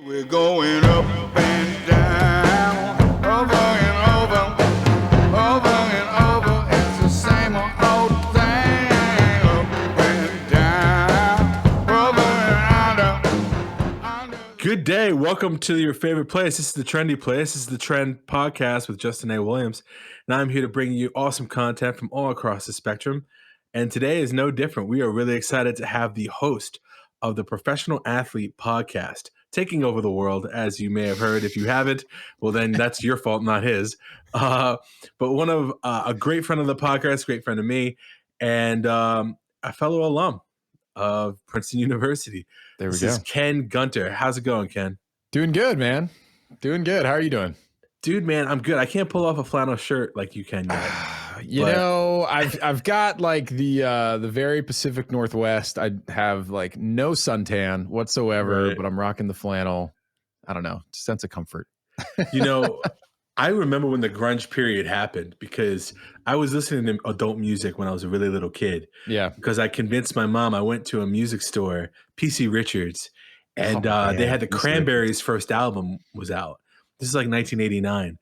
We're going up and down, over and over, over and over. It's the same old thing. Up and down, over and under. Good day. Welcome to your favorite place. This is the Trendy Place. This is the Trend Podcast with Justin A. Williams. And I'm here to bring you awesome content from all across the spectrum. And today is no different. We are really excited to have the host of the Professional Athlete Podcast taking over the world, as you may have heard. If you haven't, well, then that's your fault, not his. But one of a great friend of the podcast, great friend of me, and a fellow alum of Princeton University. There we This go. is Ken Gunter. How's it going, Ken? Doing good, man. Doing good. How are you doing? Dude, man, I'm good. I can't pull off a flannel shirt like you can yet. I've got like the very Pacific Northwest. I have like no suntan whatsoever, Right. but I'm rocking the flannel. I don't know, sense of comfort. You know, I remember when the grunge period happened because I was listening to adult music when I was a really little kid. Yeah. Because I convinced my mom. I went to a music store, PC Richards, and Oh, they man, had the PC Cranberries' first album was out. This is like 1989.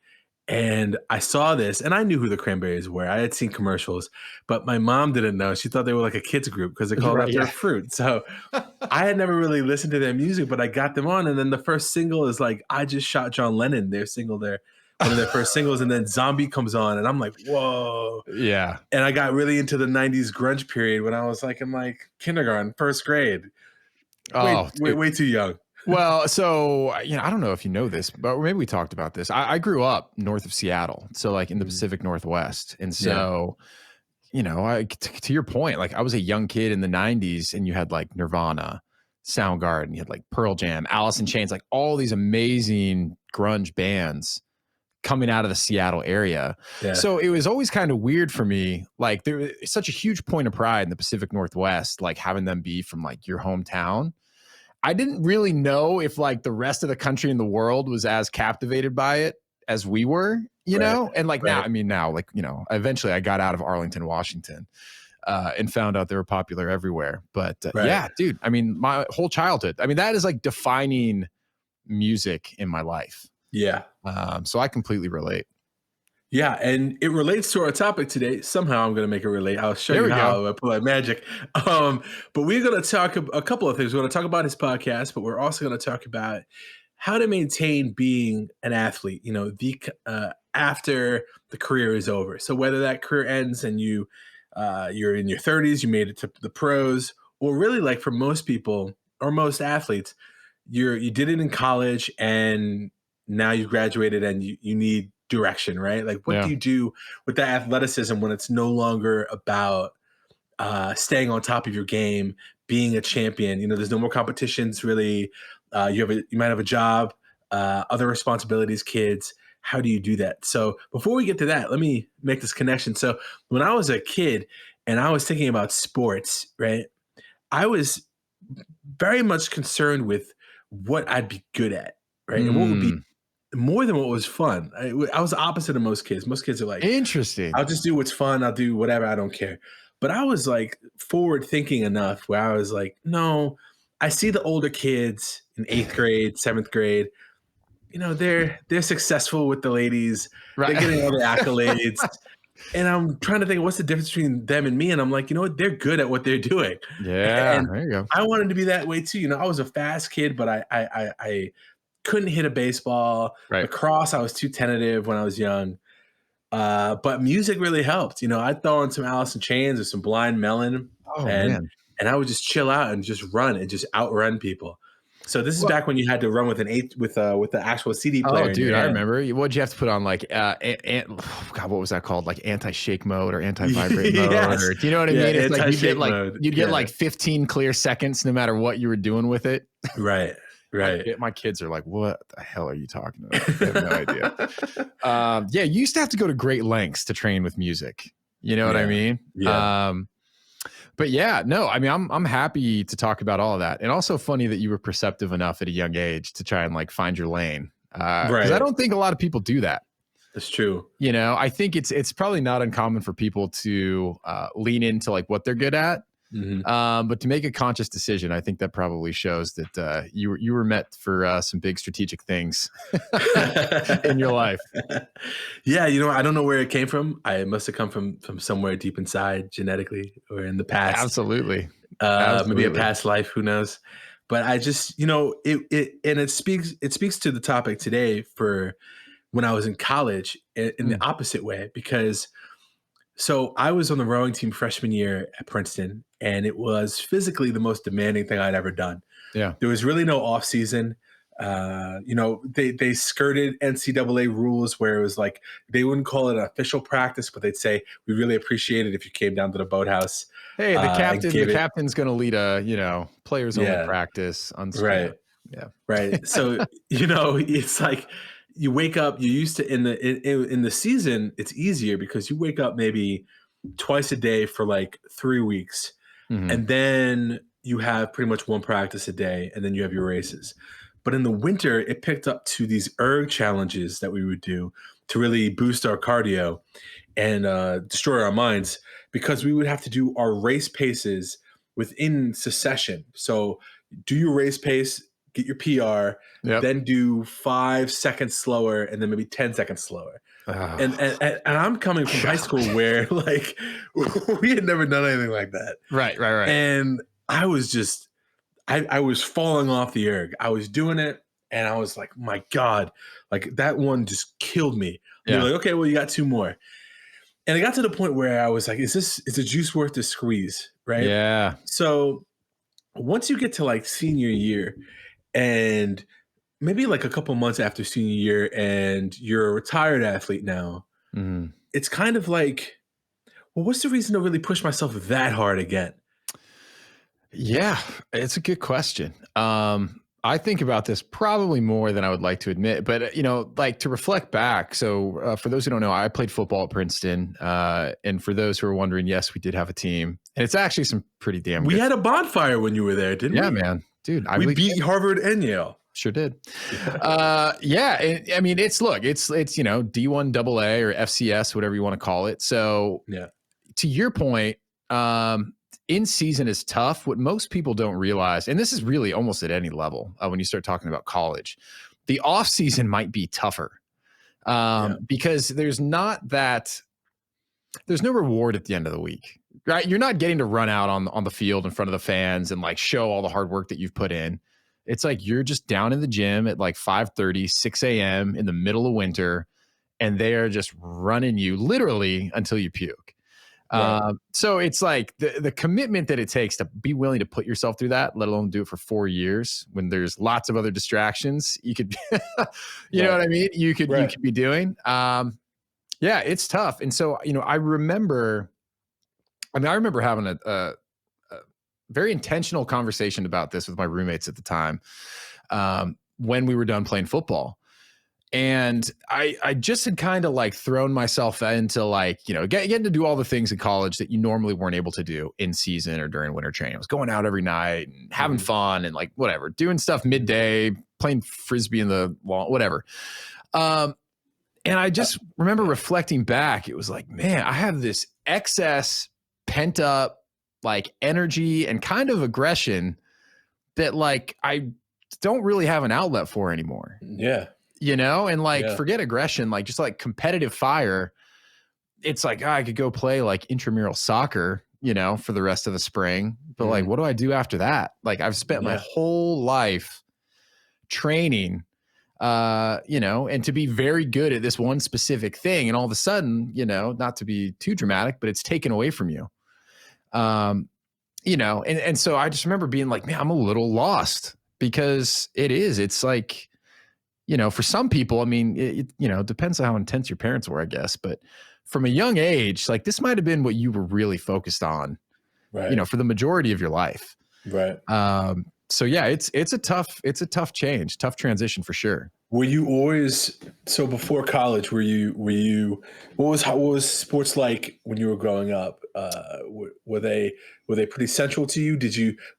And I saw this, and I knew who the Cranberries were. I had seen commercials, but my mom didn't know. She thought they were like a kids group because they called Right, it their yeah. fruit. So I had never really listened to their music, but I got them on. And then the first single is like, I Just Shot John Lennon, their single there, one of their first singles. And then Zombie comes on, and I'm like, whoa. Yeah. And I got really into the 90s grunge period when I was like in like kindergarten, first grade. Oh, Way too young. Well, so I don't know if you know this, but maybe we talked about this. I grew up north of Seattle, so like in the Pacific Northwest, and so to your point, like I was a young kid in the '90s, and you had like Nirvana, Soundgarden, you had like Pearl Jam, Alice in Chains, like all these amazing grunge bands coming out of the Seattle area. Yeah. So it was always kind of weird for me. Like there was such a huge point of pride in the Pacific Northwest, like having them be from like your hometown. I didn't really know if like the rest of the country and the world was as captivated by it as we were, you know? And like now, eventually I got out of Arlington, Washington, and found out they were popular everywhere. But yeah, dude, I mean, my whole childhood, I mean, that is like defining music in my life. Yeah. So I completely relate. Yeah, and it relates to our topic today. Somehow I'm going to make it relate. I'll show you how I pull out magic. But we're going to talk a couple of things. We're going to talk about his podcast, but we're also going to talk about how to maintain being an athlete, you know, after the career is over. So whether that career ends and you're in your 30s, you made it to the pros, or really like for most people or most athletes, you did it in college and now you graduated and you need direction, right? Like what do you do with that athleticism when it's no longer about staying on top of your game, being a champion? You know, there's no more competitions really. You might have a job, other responsibilities, kids. How do you do that? So before we get to that, let me make this connection. So when I was a kid and I was thinking about sports, right, I was very much concerned with what I'd be good at, right? And what would be more than what was fun. I was the opposite of most kids. Most kids are like, interesting. I'll just do what's fun. I'll do whatever. I don't care. But I was like forward thinking enough where I was like, no, I see the older kids in 8th grade, 7th grade. You know, they're successful with the ladies. Right. They're getting all the accolades. And I'm trying to think, what's the difference between them and me? And I'm like, you know what? They're good at what they're doing. Yeah, and there you go. I wanted to be that way too. You know, I was a fast kid, but I couldn't hit a baseball. Right. Lacrosse, I was too tentative when I was young. But music really helped. You know, I'd throw on some Alice in Chains or some Blind Melon, and I would just chill out and just run and just outrun people. So this is back when you had to run with the actual CD player. Oh, dude, I remember. What'd you have to put on? Like, God, what was that called? Like anti-shake mode or anti-vibrate mode? Yes. Or, do you know what I mean? It's like you'd get like 15 clear seconds no matter what you were doing with it. Right. Right. My kids are like, what the hell are you talking about? I have no idea. Yeah, you used to have to go to great lengths to train with music. You know what I mean? Yeah. But yeah, no, I mean, I'm happy to talk about all of that. And also funny that you were perceptive enough at a young age to try and like find your lane. Because I don't think a lot of people do that. That's true. You know, I think it's probably not uncommon for people to lean into like what they're good at But to make a conscious decision, I think that probably shows that you were met for some big strategic things in your life. Yeah, you know, I don't know where it came from. I must have come from somewhere deep inside, genetically, or in the past. Absolutely. Maybe a Absolutely. past life. Who knows? But I just, you know, it speaks to the topic today for when I was in college in the opposite way, because so I was on the rowing team freshman year at Princeton, and it was physically the most demanding thing I'd ever done. Yeah. There was really no off season. You know, they skirted NCAA rules where it was like they wouldn't call it an official practice, but they'd say we really appreciate it if you came down to the boathouse. Hey, the And captain's going to lead a players only yeah, practice. right, Yeah. right. So you know, it's like you wake up. You used to in the season, it's easier because you wake up maybe twice a day for like 3 weeks, and then you have pretty much one practice a day, and then you have your races. But in the winter, it picked up to these erg challenges that we would do to really boost our cardio and destroy our minds, because we would have to do our race paces within succession. So do your race pace, get your PR, then do 5 seconds slower, and then maybe 10 seconds slower. And I'm coming from high school where like we had never done anything like that. Right. And I was just, I was falling off the erg. I was doing it, and I was like, my God, like that one just killed me. Yeah. You're like, okay, well, you got 2 more. And it got to the point where I was like, is the juice worth the squeeze? Right. Yeah. So once you get to like senior year, and maybe like a couple months after senior year, and you're a retired athlete now, it's kind of like, well, what's the reason to really push myself that hard again? Yeah, it's a good question. I think about this probably more than I would like to admit, but like to reflect back. So for those who don't know, I played football at Princeton. And for those who are wondering, yes, we did have a team, and it's actually some pretty damn We good. had a bonfire when you were there, didn't we? Yeah, man. Dude, we beat Harvard and Yale. Sure did. Yeah. I mean, it's D1 AA or FCS, whatever you want to call it. So yeah, to your point, in season is tough. What most people don't realize, and this is really almost at any level when you start talking about college, the off season might be tougher because there's no reward at the end of the week, right? You're not getting to run out on the field in front of the fans and like show all the hard work that you've put in. It's like you're just down in the gym at like 5:30, 6 a.m. in the middle of winter, and they are just running you literally until you puke. Right. So it's like the commitment that it takes to be willing to put yourself through that, let alone do it for 4 years when there's lots of other distractions you could, you know what I mean? You could be doing. Yeah, it's tough. And so, I remember having a very intentional conversation about this with my roommates at the time when we were done playing football. And I just had kind of like thrown myself into like, getting to do all the things in college that you normally weren't able to do in season or during winter training. I was going out every night and having fun and like whatever, doing stuff midday, playing Frisbee in the wall, whatever. And I just remember reflecting back. It was like, man, I have this excess pent up like energy and kind of aggression that like I don't really have an outlet for anymore. Yeah. And like, forget aggression, like just like competitive fire. It's like, I could go play like intramural soccer, for the rest of the spring. But like, what do I do after that? Like I've spent my whole life training, and to be very good at this one specific thing. And all of a sudden, not to be too dramatic, but it's taken away from you. And so I just remember being like, man, I'm a little lost because it's like, for some people, I mean, it depends on how intense your parents were, I guess. But from a young age, like this might have been what you were really focused on, right? For the majority of your life. Right. So yeah, it's a tough change, tough transition for sure. Were you always, so before college, were you, what was sports like when you were growing up? Were they pretty central to you?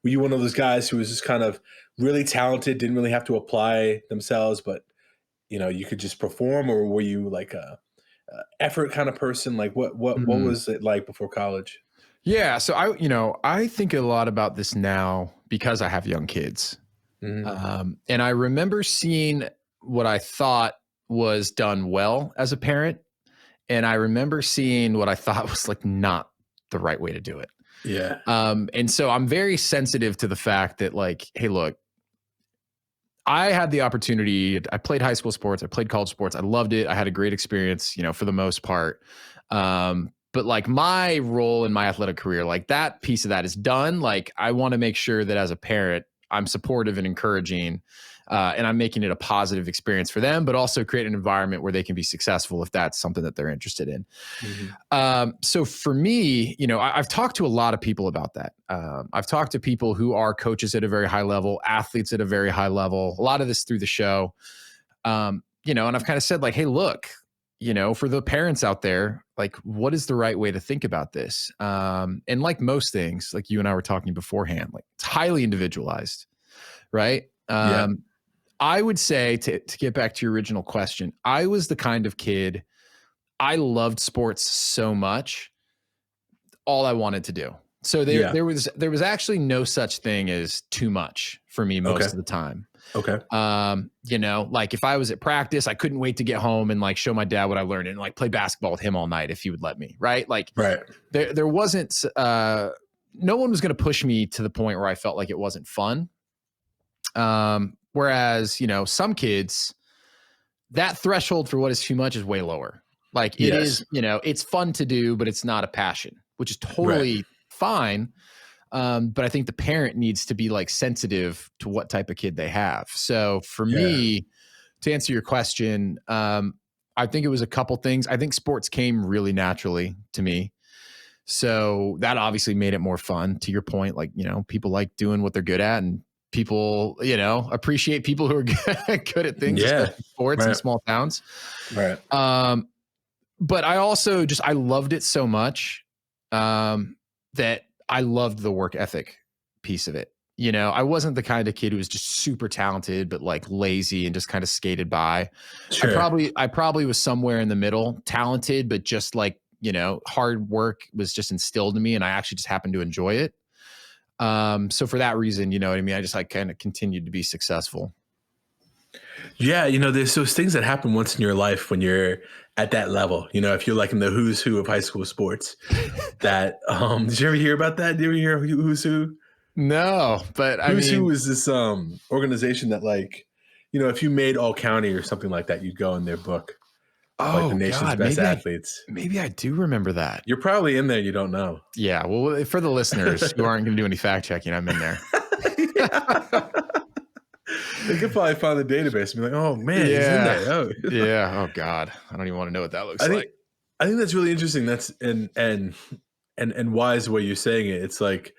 Were you one of those guys who was just kind of really talented, didn't really have to apply themselves, but you could just perform? Or were you like a effort kind of person? Like what was it like before college? Yeah. So I think a lot about this now because I have young kids. And I remember seeing what I thought was done well as a parent. And I remember seeing what I thought was like not the right way to do it. Yeah. And so I'm very sensitive to the fact that, like, hey, look, I had the opportunity. I played high school sports. I played college sports. I loved it. I had a great experience, for the most part. But like my role in my athletic career, like that piece of that is done. Like I want to make sure that as a parent, I'm supportive and encouraging, and I'm making it a positive experience for them, but also create an environment where they can be successful if that's something that they're interested in. So for me, I've talked to a lot of people about that. I've talked to people who are coaches at a very high level, athletes at a very high level, a lot of this through the show. And I've kind of said like, hey, look, for the parents out there, like what is the right way to think about this? And like most things, like you and I were talking beforehand, like it's highly individualized, right? Yeah. I would say to get back to your original question, I was the kind of kid, I loved sports so much, all I wanted to do. So there was actually no such thing as too much for me most of the time. Okay. Like if I was at practice, I couldn't wait to get home and like show my dad what I learned and like play basketball with him all night if he would let me. Right. Like there wasn't, no one was going to push me to the point where I felt like it wasn't fun. Whereas, some kids, that threshold for what is too much is way lower. Like it is, it's fun to do, but it's not a passion, which is totally fine. But I think the parent needs to be like sensitive to what type of kid they have. So for me, to answer your question, I think it was a couple things. I think sports came really naturally to me. So that obviously made it more fun. To your point, like, people like doing what they're good at, and people, appreciate people who are good at things, especially sports in small towns. Right. But I also I loved it so much that I loved the work ethic piece of it. I wasn't the kind of kid who was just super talented, but like lazy and just kind of skated by. Sure. I probably was somewhere in the middle, talented, but just like, hard work was just instilled in me, and I actually just happened to enjoy it. So for that reason, you know what I mean? I just like kind of continued to be successful. Yeah. There's those things that happen once in your life when you're at that level, if you're like in the who's who of high school sports that, did you ever hear about that? Did you ever hear who's who? No, but who's who is this, organization that like, if you made all county or something like that, you'd go in their book. Like the nation's best athletes. Maybe I do remember that. You're probably in there. You don't know. Yeah. Well, for the listeners who aren't going to do any fact checking, I'm in there. They could probably find the database and be like, "Oh man, he's in there." Oh. Yeah. Oh God, I don't even want to know what that looks like. I think that's really interesting. That's and wise the way you're saying it. It's like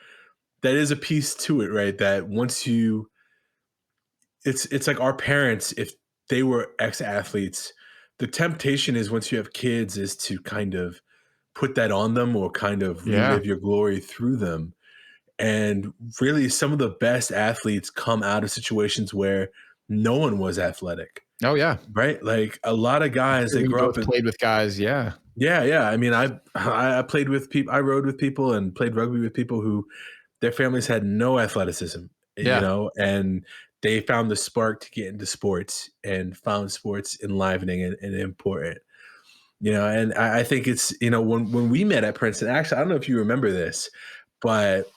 that is a piece to it, right? That once you, it's like our parents, if they were ex-athletes, the temptation is once you have kids is to kind of put that on them or kind of relive your glory through them. And really some of the best athletes come out of situations where no one was athletic. Oh yeah. Right. Like a lot of guys, they grew up and played with guys. Yeah. Yeah. I mean, I played with people, I rode with people and played rugby with people who their families had no athleticism, and they found the spark to get into sports and found sports enlivening and important, and I think it's, when we met at Princeton, actually, I don't know if you remember this, but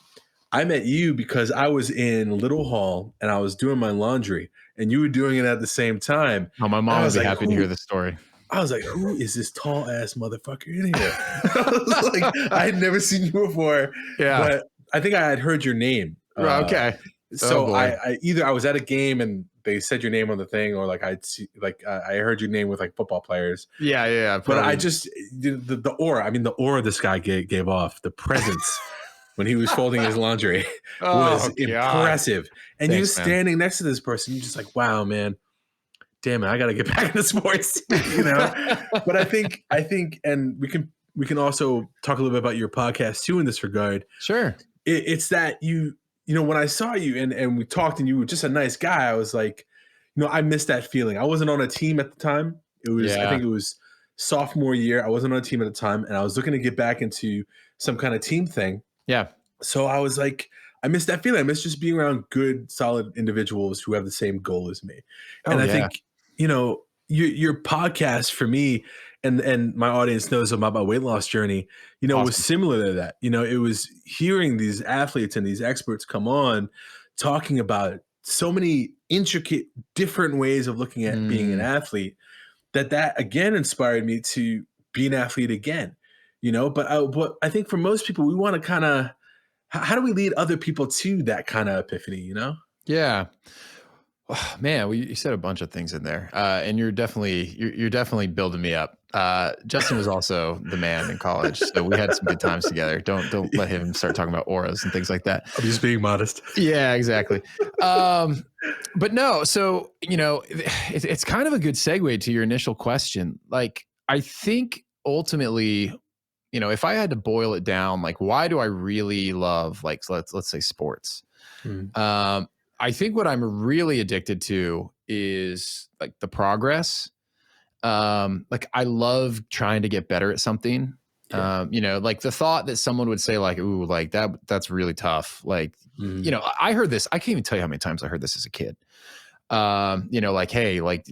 I met you because I was in Little Hall and I was doing my laundry and you were doing it at the same time. Oh, my mom would be happy to hear the story. I was like, who is this tall ass motherfucker in here? I was like, I had never seen you before. Yeah. But I think I had heard your name. Okay. So I either I was at a game and they said your name on the thing, or like I'd see, like I heard your name with like football players. Yeah. But I just the aura. I mean, the aura this guy gave off, the presence when he was folding his laundry was impressive. And you standing next to this person, you're just like, wow, man. Damn it, I got to get back into sports, But I think, and we can also talk a little bit about your podcast too in this regard. Sure. It's that when I saw you and we talked and you were just a nice guy, I was like, I missed that feeling. I wasn't on a team at the time. It was, I think it was sophomore year. I wasn't on a team at the time, and I was looking to get back into some kind of team thing. Yeah. So I was like, I miss that feeling. I miss just being around good, solid individuals who have the same goal as me. And I think, your podcast for me and my audience knows about my weight loss journey, was similar to that. It was hearing these athletes and these experts come on talking about so many intricate, different ways of looking at being an athlete that again inspired me to be an athlete again, but I think for most people, we want to kind of, how do we lead other people to that kind of epiphany, Yeah. Oh, man, you said a bunch of things in there, and you're definitely building me up. Justin was also the man in college, so we had some good times together. Don't let him start talking about auras and things like that. I'm just being modest. Yeah, exactly. But no, so it's kind of a good segue to your initial question. Like, I think ultimately, if I had to boil it down, like, why do I really love, like, let's say sports? I think what I'm really addicted to is like the progress. Like, I love trying to get better at something. Like the thought that someone would say like, ooh, like that's really tough. Like, I heard this. I can't even tell you how many times I heard this as a kid. Like, hey, like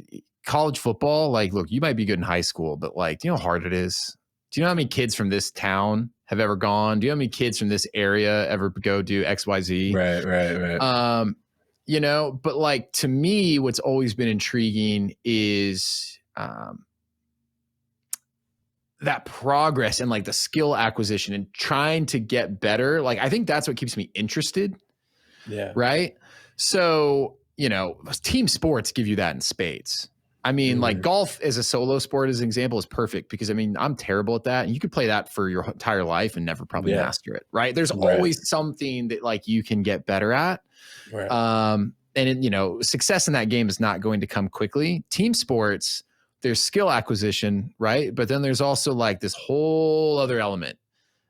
college football, like, look, you might be good in high school, but like, do you know how hard it is? Do you know how many kids from this town have ever gone? Do you know how many kids from this area ever go do XYZ? Right. But like, to me, what's always been intriguing is that progress and like the skill acquisition and trying to get better. Like, I think that's what keeps me interested. Yeah. Right. So, team sports give you that in spades. I mean, like golf as a solo sport, as an example, is perfect because, I mean, I'm terrible at that. And you could play that for your entire life and never probably master it. Right. There's always something that like you can get better at. Right. Success in that game is not going to come quickly. Team sports, there's skill acquisition, right? But then there's also like this whole other element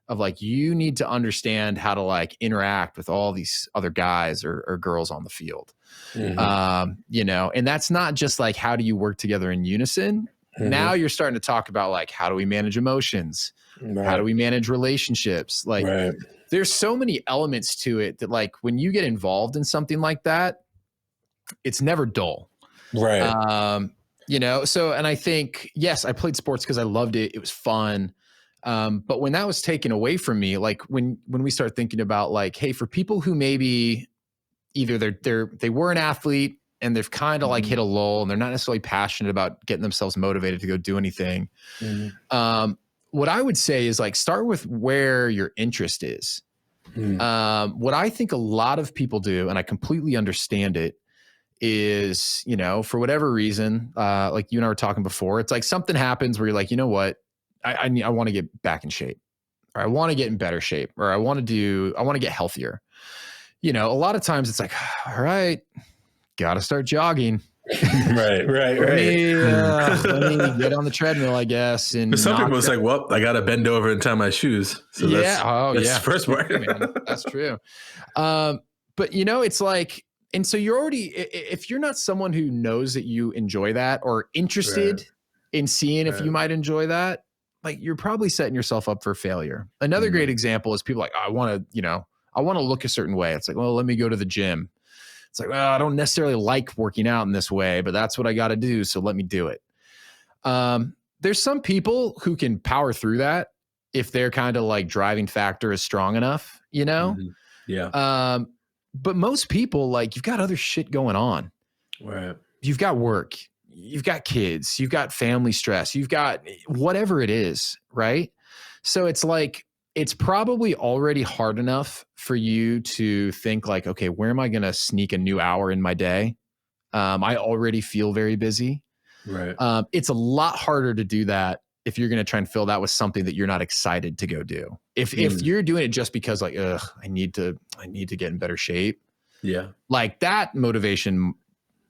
of like, you need to understand how to like interact with all these other guys or girls on the field. And that's not just like, how do you work together in unison? Now you're starting to talk about like, how do we manage emotions? How do we manage relationships? Like, there's so many elements to it that like, when you get involved in something like that, it's never dull. Right. So, and I think, yes, I played sports because I loved it. It was fun. But when that was taken away from me, like when we start thinking about like, hey, for people who maybe either they were an athlete and they've kind of like hit a lull and they're not necessarily passionate about getting themselves motivated to go do anything. What I would say is like, start with where your interest is. What I think a lot of people do, and I completely understand it, is, for whatever reason, like you and I were talking before, it's like something happens where you're like, you know what? I want to get back in shape, or I want to get in better shape, or I want to get healthier. A lot of times it's like, all right, got to start jogging. Right. Let me get on the treadmill, I guess. And for some people, it's like, well, I got to bend over and tie my shoes. So that's the first part. Man, that's true. But it's like, and so you're already, if you're not someone who knows that you enjoy that or interested in seeing if you might enjoy that, like, you're probably setting yourself up for failure. Another great example is people like, I want to look a certain way. It's like, well, let me go to the gym. It's like, well, I don't necessarily like working out in this way, but that's what I got to do. So let me do it. There's some people who can power through that if their kind of like driving factor is strong enough, Yeah. But most people, like, you've got other shit going on. Right. You've got work, you've got kids, you've got family stress, you've got whatever it is, right? So it's like, it's probably already hard enough for you to think like, okay, where am I going to sneak a new hour in my day? I already feel very busy. Right. It's a lot harder to do that if you're going to try and fill that with something that you're not excited to go do. If you're doing it just because like, I need to get in better shape. Yeah. Like, that motivation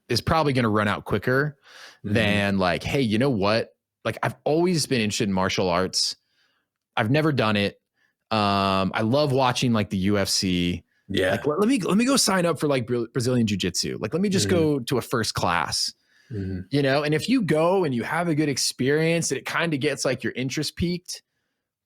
is probably going to run out quicker than like, hey, you know what? Like, I've always been interested in martial arts. I've never done it. I love watching like the UFC. Yeah. Like, let me go sign up for like Brazilian jiu-jitsu. Like, let me just go to a first class, and if you go and you have a good experience and it kind of gets like your interest peaked,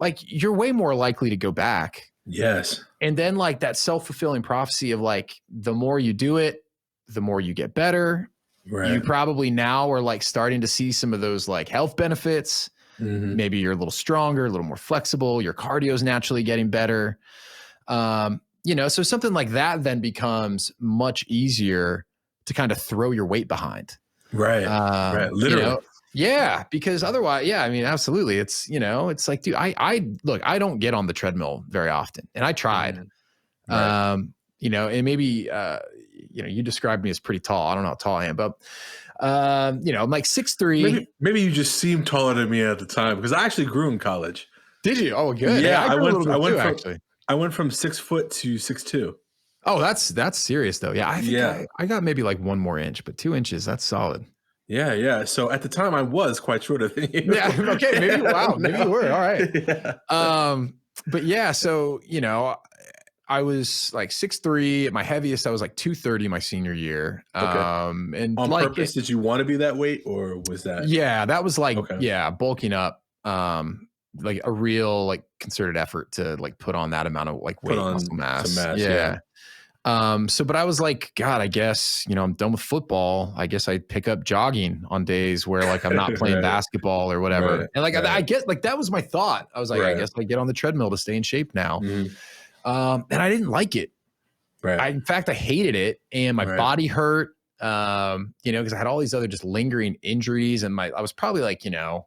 like you're way more likely to go back. Yes. And then like that self-fulfilling prophecy of like, the more you do it, the more you get better. Right. You probably now are like starting to see some of those like health benefits. Mm-hmm. Maybe you're a little stronger, a little more flexible. Your cardio is naturally getting better. You know, so something like that then becomes much easier to kind of throw your weight behind. Right. Right. Literally. You know, yeah, because otherwise, yeah, I mean, absolutely. It's, you know, it's like, dude, I look, I don't get on the treadmill very often, and I tried. Mm-hmm. Right. You know, and maybe, you know, you described me as pretty tall. I don't know how tall I am, but, you know, I'm like 6'3". Maybe you just seemed taller than me at the time, because I actually grew in college. Did you? Oh, good. Yeah, hey, I went from 6 foot to 6'2". Oh, that's serious though. Yeah, I think I got maybe like 1 more inch, but 2 inches, that's solid. Yeah, yeah. So at the time, I was quite shorter than you. Yeah. Okay. Maybe. Wow. Maybe you were. All right. Yeah. But yeah. So you know, I was like 6'3". At my heaviest, I was like 230 my senior year. Okay. And on like, purpose, did you want to be that weight, or was that? Yeah, that was like, Okay. yeah, bulking up. Like a real like concerted effort to like put on that amount of like weight, muscle mass. Yeah. So, but I was like, God, I guess, you know, I'm done with football. I guess I'd pick up jogging on days where like I'm not playing Right. basketball or whatever. Right. And like, Right. I get like, that was my thought. I was like, I guess I get on the treadmill to stay in shape now. Mm-hmm. And I didn't like it. Right. In fact, I hated it, and my body hurt, you know, because I had all these other just lingering injuries, and I was probably like, you know,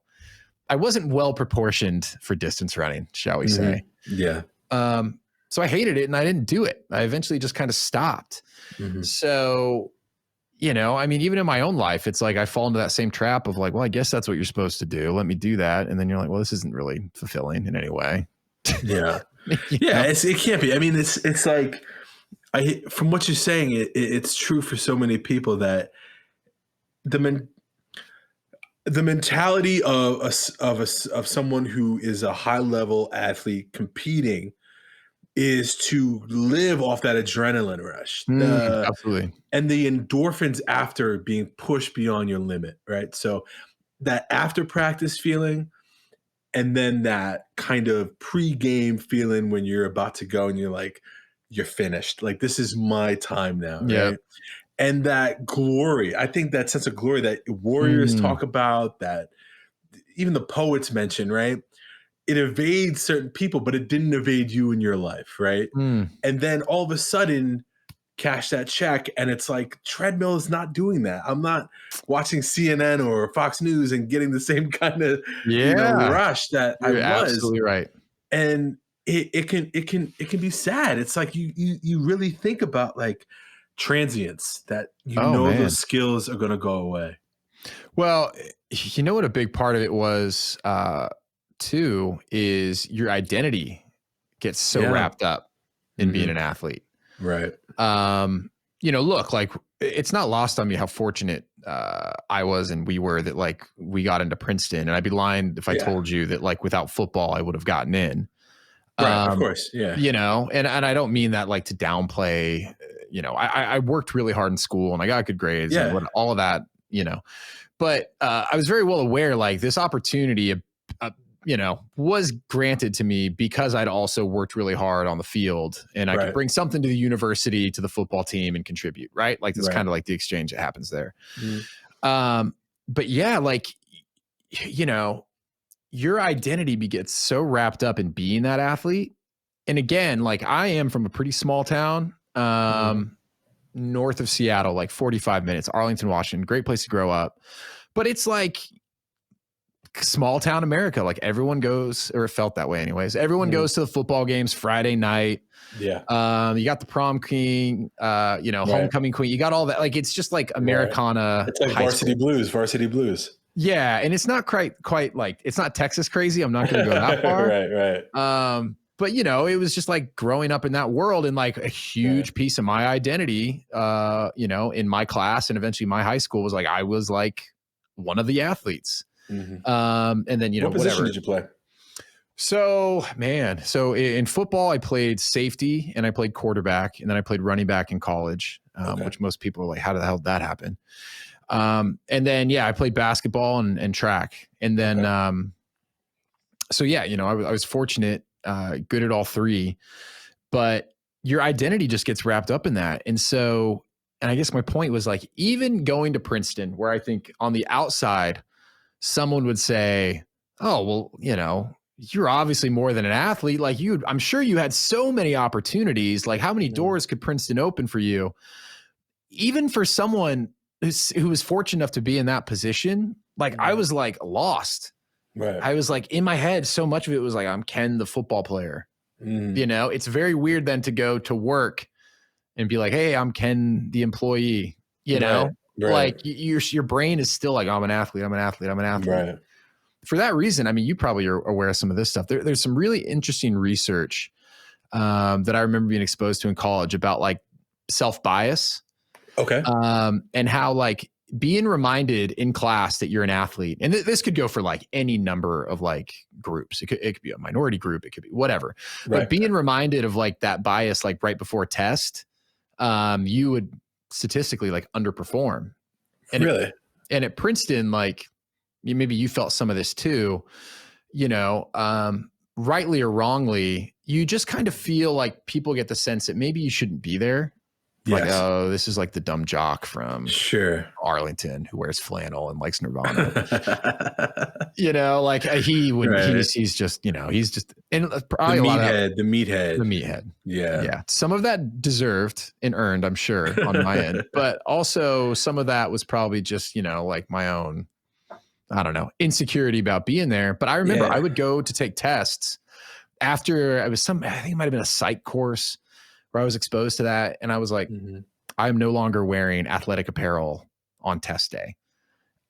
I wasn't well proportioned for distance running, shall we say. Yeah. So I hated it, and I didn't do it. I eventually just kind of stopped. Mm-hmm. So, you know, I mean, even in my own life, it's like I fall into that same trap of like, well, I guess that's what you're supposed to do. Let me do that. And then you're like, well, this isn't really fulfilling in any way. Yeah. Yeah. It can't be. I mean, it's like, from what you're saying, it's true for so many people that the mentality of someone who is a high level athlete competing is to live off that adrenaline rush. Absolutely. And the endorphins after being pushed beyond your limit, right? So that after practice feeling, and then that kind of pre-game feeling when you're about to go and you're like, you're finished. Like, this is my time now, right? Yep. And that glory, I think that sense of glory that warriors talk about, that even the poets mention, right? It evades certain people, but it didn't evade you in your life, right? And then all of a sudden, cash that check, and it's like, treadmill is not doing that. I'm not watching CNN or Fox News and getting the same kind of rush that I was. Absolutely right. And it can be sad. It's like you really think about like transients that those skills are going to go away. Well, you know what a big part of it was too is your identity gets so wrapped up in being an athlete. Right. You know, look, like it's not lost on me how fortunate I was and we were that like we got into Princeton, and I'd be lying if I told you that like without football I would have gotten in. Right, of course, yeah. You know, and I don't mean that like to downplay. You know, I worked really hard in school and I got good grades and all of that. You know, but I was very well aware like this opportunity, you know, was granted to me because I'd also worked really hard on the field, and I could bring something to the university, to the football team, and contribute. Right, like that's kind of like the exchange that happens there. But yeah, like you know, your identity gets so wrapped up in being that athlete. And again, like I am from a pretty small town, north of Seattle, like 45 minutes, Arlington, Washington, great place to grow up. But it's like small town America. Like everyone goes, or it felt that way anyways. Everyone goes to the football games Friday night. Yeah. You got the prom king, you know, homecoming queen. You got all that. Like, it's just like Americana. It's like varsity blues. Yeah, and it's not quite like, it's not Texas crazy. I'm not going to go that far. Right. But you know, it was just like growing up in that world, and like a huge piece of my identity, you know, in my class and eventually my high school was like, I was like one of the athletes. And then, you know, what position did you play? So, man, so in football, I played safety and I played quarterback, and then I played running back in college, which most people are like, how the hell did that happen? And then, I played basketball and track. And then, So yeah, I was fortunate, good at all three, but your identity just gets wrapped up in that. And so, and I guess my point was like, even going to Princeton, where I think on the outside, someone would say, oh, well, you're obviously more than an athlete. Like I'm sure you had so many opportunities. Like how many doors could Princeton open for you? Even for someone who was fortunate enough to be in that position, like I was like lost. Right. I was like in my head, so much of it was like, I'm Ken, the football player. It's very weird then to go to work and be like, hey, I'm Ken, the employee, Right. like your brain is still like, I'm an athlete. Right. For that reason, I mean, you probably are aware of some of this stuff. There's some really interesting research that I remember being exposed to in college about like self-bias. Okay. And how like being reminded in class that you're an athlete, and this could go for like any number of like groups. It could be a minority group. It could be whatever. Right. But being reminded of like that bias, like right before a test, you would statistically like underperform. And really? And at Princeton, like maybe you felt some of this too, rightly or wrongly, you just kind of feel like people get the sense that maybe you shouldn't be there. Like, oh, this is like the dumb jock from Arlington who wears flannel and likes Nirvana. Like he's just, and probably the meathead. Yeah. Some of that deserved and earned, I'm sure, on my end, but also some of that was probably just, like my own, I don't know, insecurity about being there. But I remember I would go to take tests after I think it might've been a psych course where I was exposed to that. And I was like, I'm no longer wearing athletic apparel on test day.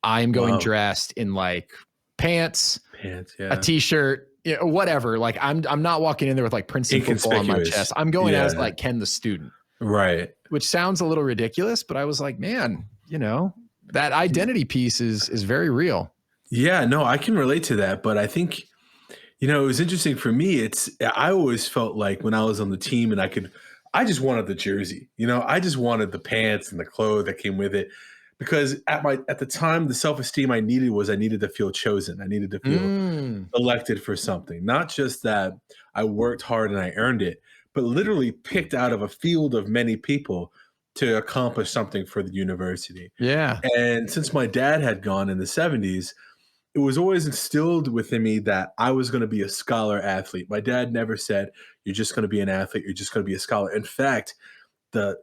I'm going dressed in like pants, a t-shirt, whatever. Like I'm not walking in there with like Princeton football on my chest. I'm going as like Ken the student. Right. Which sounds a little ridiculous, but I was like, man, that identity piece is very real. Yeah, no, I can relate to that. But I think, it was interesting for me. I always felt like when I was on the team and I just wanted the jersey, I just wanted the pants and the clothes that came with it, because at the time, the self-esteem I needed to feel chosen. I needed to feel elected for something, not just that I worked hard and I earned it, but literally picked out of a field of many people to accomplish something for the university. Yeah. And since my dad had gone in the 70s, it was always instilled within me that I was going to be a scholar athlete. My dad never said, you're just going to be an athlete. You're just going to be a scholar. In fact, the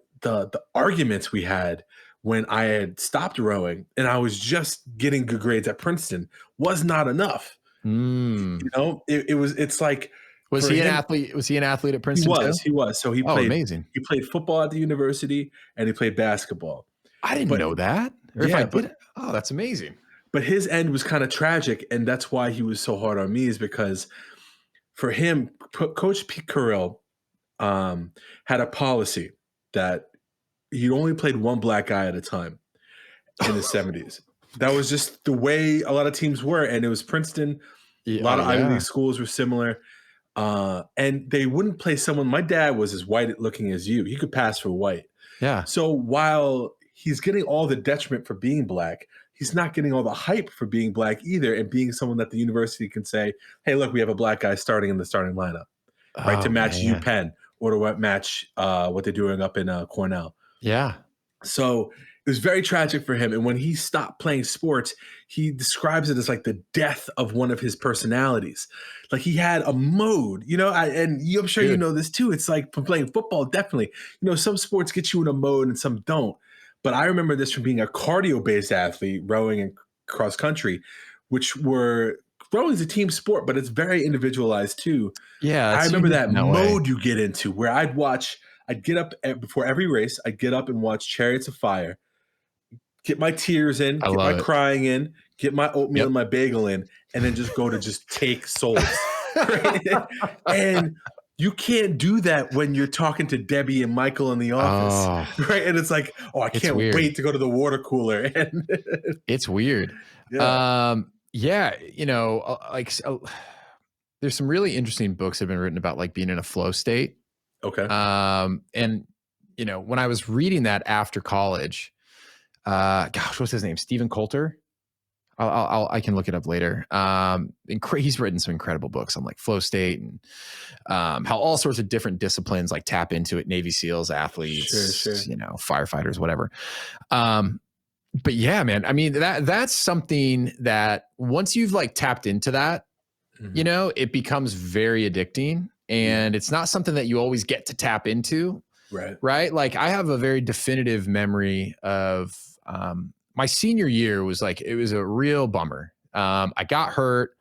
arguments we had when I had stopped rowing and I was just getting good grades at Princeton was not enough. It's like, was he an athlete? Was he an athlete at Princeton? He was. So he played, amazing. He played football at the university and he played basketball. I didn't know that. Or if I did, that's amazing. But his end was kind of tragic, and that's why he was so hard on me, is because for him, Coach Pete Carroll had a policy that he only played one black guy at a time in the 70s. That was just the way a lot of teams were, and it was Princeton. A lot of Ivy League schools were similar, and they wouldn't play someone. My dad was as white looking as you. He could pass for white. Yeah. So while he's getting all the detriment for being black, he's not getting all the hype for being black either, and being someone that the university can say, hey, look, we have a black guy starting in the starting lineup, right? To match UPenn or to match what they're doing up in Cornell. Yeah. So it was very tragic for him. And when he stopped playing sports, he describes it as like the death of one of his personalities. Like he had a mode, I'm sure you know this too. It's like from playing football, definitely. Some sports get you in a mode and some don't. But I remember this from being a cardio-based athlete, rowing and cross country, rowing is a team sport, but it's very individualized too. Yeah. I remember that mode you get into where I'd get up before every race, I'd get up and watch Chariots of Fire, get my tears in, get my crying in, get my oatmeal and my bagel in, and then just go to just take souls. Right? And you can't do that when you're talking to Debbie and Michael in the office, right? And it's like, I can't wait to go to the water cooler. And it's weird. Yeah. There's some really interesting books that have been written about like being in a flow state. Okay. And when I was reading that after college, what's his name? Stephen Coulter. I can look it up later. He's written some incredible books on like flow state and how all sorts of different disciplines like tap into it. Navy SEALs, athletes, Sure. firefighters, whatever. But yeah, man, I mean, that's something that once you've like tapped into that, it becomes very addicting, and it's not something that you always get to tap into. Right. Like I have a very definitive memory of, my senior year was like, it was a real bummer. I got hurt.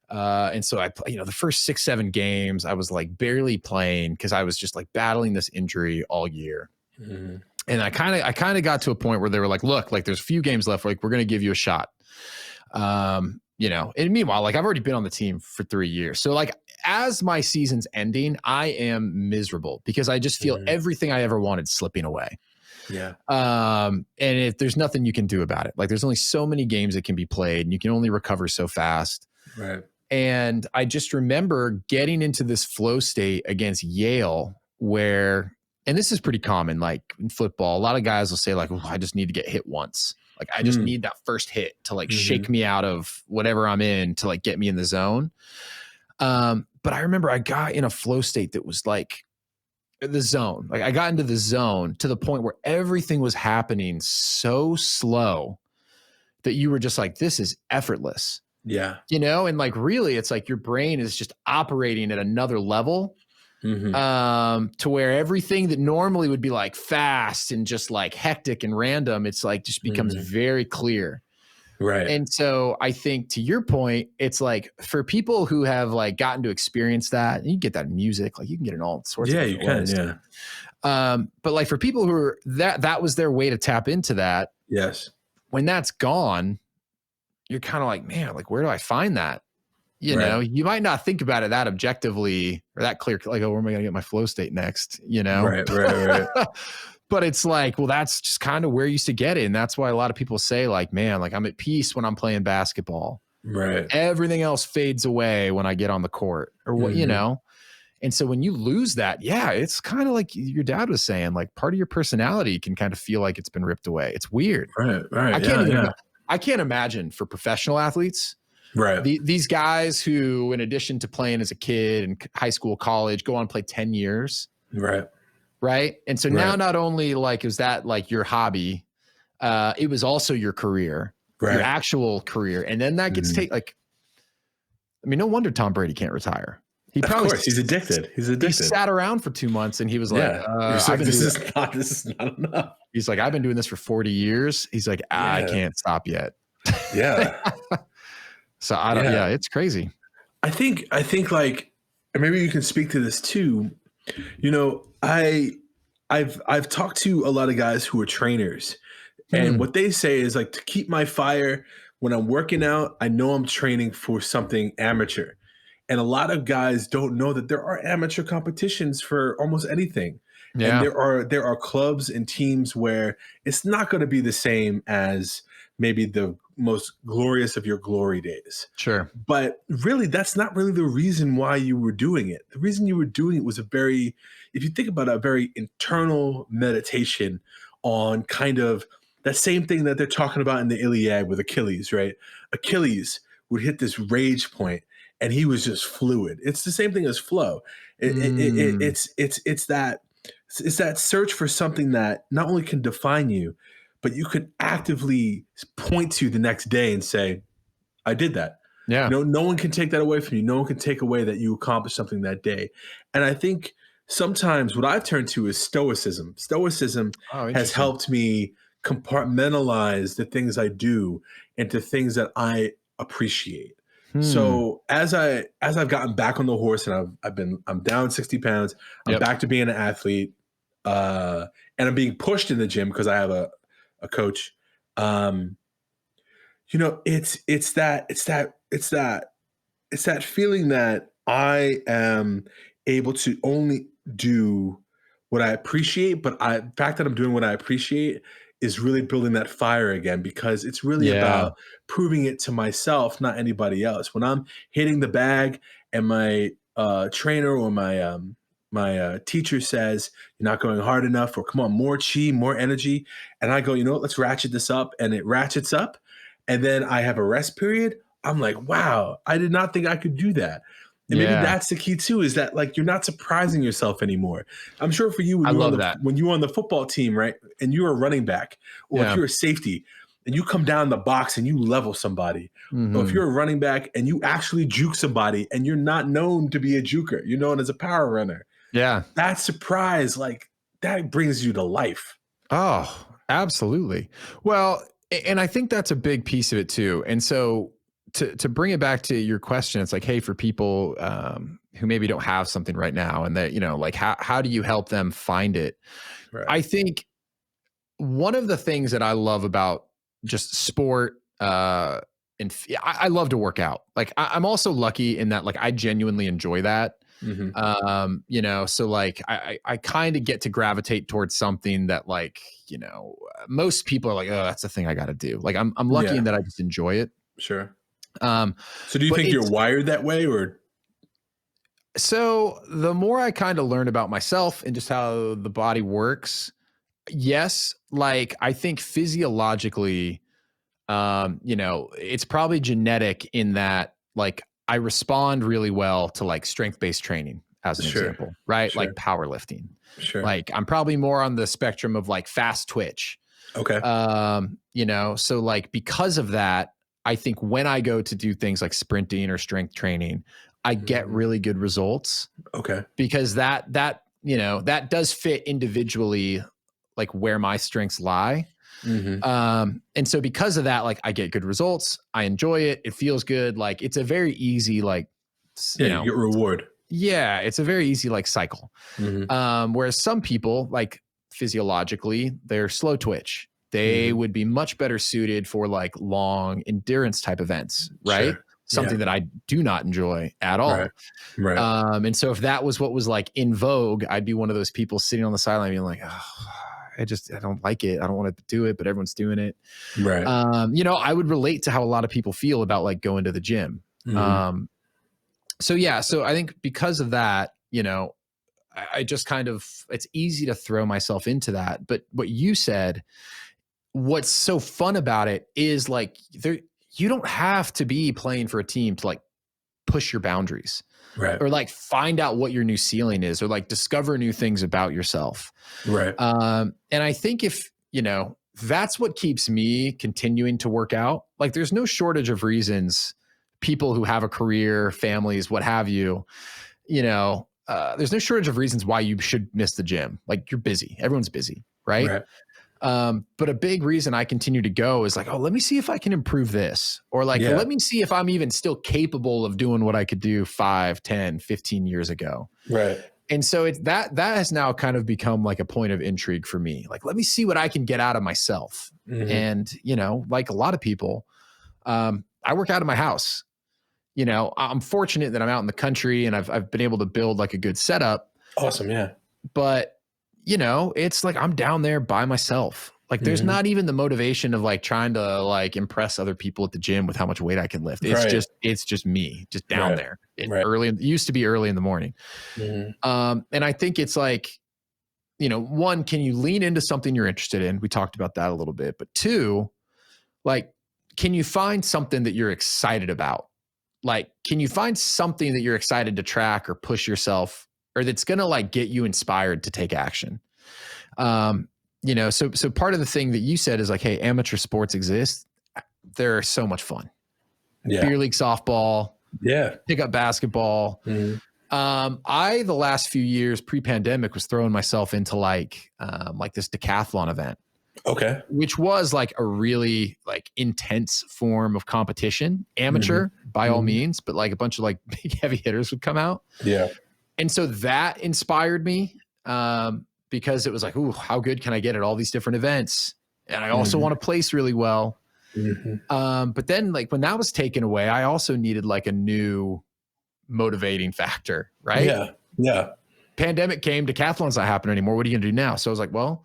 And so the first 6-7 games, I was like barely playing because I was just like battling this injury all year. And I kind of got to a point where they were like, look, like there's a few games left. Like we're going to give you a shot. And meanwhile, like I've already been on the team for 3 years. So like as my season's ending, I am miserable because I just feel everything I ever wanted slipping away. Yeah. And if there's nothing you can do about it, like there's only so many games that can be played and you can only recover so fast. Right. And I just remember getting into this flow state against Yale where, and this is pretty common, like in football, a lot of guys will say like, oh, I just need to get hit once. Like I just need that first hit to like shake me out of whatever I'm in to like get me in the zone. But I remember I got in a flow state that was like the zone. Like I got into the zone to the point where everything was happening so slow that you were just like, this is effortless. Yeah. And like really it's like your brain is just operating at another level. To where everything that normally would be like fast and just like hectic and random, it's like just becomes very clear. Right. And so I think to your point, it's like for people who have like gotten to experience that, and you get that in music, like you can get in all sorts of you can, ways. But like for people who are that was their way to tap into that. Yes. When that's gone, you're kind of like, man, like where do I find that? You might not think about it that objectively or that clear, like, oh, where am I going to get my flow state next? Right. But it's like, well, that's just kind of where you used to get it. And that's why a lot of people say like, man, like I'm at peace when I'm playing basketball. Right. Everything else fades away when I get on the court or what, And so when you lose that, yeah, it's kind of like your dad was saying, like part of your personality can kind of feel like it's been ripped away. It's weird. Right. I can't imagine for professional athletes. Right. These guys who, in addition to playing as a kid in high school, college, go on and play 10 years. Right. Right. And so now not only like, is that like your hobby, it was also your career, your actual career. And then that gets no wonder Tom Brady can't retire. Of course, he's addicted. He sat around for 2 months and he was like, this is not enough. He's like, I've been doing this for 40 years. He's like, I can't stop yet. Yeah. So I don't, it's crazy. I think like, and maybe you can speak to this too. I've talked to a lot of guys who are trainers, and what they say is like, to keep my fire when I'm working out, I know I'm training for something amateur. And a lot of guys don't know that there are amateur competitions for almost anything. Yeah. And there are clubs and teams where it's not going to be the same as maybe the most glorious of your glory days. Sure. But really, that's not really the reason why you were doing it. The reason you were doing it was if you think about a very internal meditation on kind of that same thing that they're talking about in the Iliad with Achilles, right? Achilles would hit this rage point and he was just fluid. It's the same thing as flow. It's that search for something that not only can define you, but you could actively point to the next day and say, I did that. Yeah. No one can take that away from you. No one can take away that you accomplished something that day. And I think sometimes what I've turned to is stoicism. Stoicism has helped me compartmentalize the things I do into things that I appreciate. So as I've gotten back on the horse and I'm down 60 pounds, I'm back to being an athlete, and I'm being pushed in the gym because I have a coach. It's that feeling that I am able to only do what I appreciate, but the fact that I'm doing what I appreciate is really building that fire again, because it's really about proving it to myself, not anybody else. When I'm hitting the bag and my trainer or my teacher says, you're not going hard enough, or come on, more chi, more energy. And I go, let's ratchet this up. And it ratchets up. and then I have a rest period, I'm like, wow, I did not think I could do that. And maybe Yeah. that's the key too, is that like you're not surprising yourself anymore. I'm sure for you I love that. when you were on the football team, right? And you were a running back, or if you're a safety and you come down the box and you level somebody, or if you're a running back and you actually juke somebody and you're not known to be a juker, you're known as a power runner. Yeah. That surprise, like that brings you to life. Oh, absolutely. Well, and I think that's a big piece of it too. And so to bring it back to your question, it's like, hey, for people who maybe don't have something right now, and that, you know, like how do you help them find it? Right. I think one of the things that I love about just sport, and I love to work out. Like I'm also lucky in that, like, I genuinely enjoy that. You know, so like I kind of get to gravitate towards something that, like, you know, most people are like, oh, that's the thing I got to do. Like I'm lucky in that I just enjoy it. Sure. So do you think you're wired that way, or? So the more I kind of learn about myself and just how the body works, yes, like I think physiologically, you know, it's probably genetic in that, like, I respond really well to like strength-based training as an example, right? Sure. Like powerlifting. Sure. Like I'm probably more on the spectrum of like fast twitch. Okay. You know, so like because of that, I think when I go to do things like sprinting or strength training, I get really good results. Okay. Because that, you know, that does fit individually, like where my strengths lie. And so because of that, like I get good results. I enjoy it. It feels good. Like it's a very easy, like, you get reward. Yeah. It's a very easy like cycle. Whereas some people, like physiologically, they're slow twitch. They would be much better suited for like long endurance type events, right? Something that I do not enjoy at all. Right. And so if that was what was like in vogue, I'd be one of those people sitting on the sideline being like, oh, I don't like it. I don't want to do it, but everyone's doing it. Right. You know, I would relate to how a lot of people feel about like going to the gym. So yeah, so I think because of that, you know, I just kind of, it's easy to throw myself into that. But what you said, what's so fun about it is like you don't have to be playing for a team to like push your boundaries, right? Or like find out what your new ceiling is, or like discover new things about yourself, right? And I think if, you know, that's what keeps me continuing to work out. Like there's no shortage of reasons people who have a career, families, what have you, you know, there's no shortage of reasons why you should miss the gym. Like you're busy, everyone's busy, right? But a big reason I continue to go is like, oh, let me see if I can improve this, or like, let me see if I'm even still capable of doing what I could do 5, 10, 15 years ago. Right. And so it's that has now kind of become like a point of intrigue for me. Like, let me see what I can get out of myself. And, you know, like a lot of people, I work out of my house. You know, I'm fortunate that I'm out in the country and I've been able to build like a good setup. Awesome. Yeah. But, you know, it's like I'm down there by myself. Like there's not even the motivation of like trying to like impress other people at the gym with how much weight I can lift. It's just me just down there. It used to be early in the morning. And I think it's like, you know, one, can you lean into something you're interested in? We talked about that a little bit, but two, like, can you find something that you're excited about? Like, can you find something that you're excited to track or push yourself, or that's going to like get you inspired to take action? You know, so part of the thing that you said is like, hey, amateur sports exist. They're so much fun. Beer league softball, pickup basketball. I, the last few years pre-pandemic, was throwing myself into like this decathlon event. Okay. Which was like a really like intense form of competition, amateur by all means, but like a bunch of like big heavy hitters would come out. Yeah. And so that inspired me because it was like, ooh, how good can I get at all these different events? And I also want to place really well. But then like when that was taken away, I also needed like a new motivating factor, right? Yeah. Yeah. Pandemic came, decathlon's not happening anymore. What are you gonna do now? So I was like, well,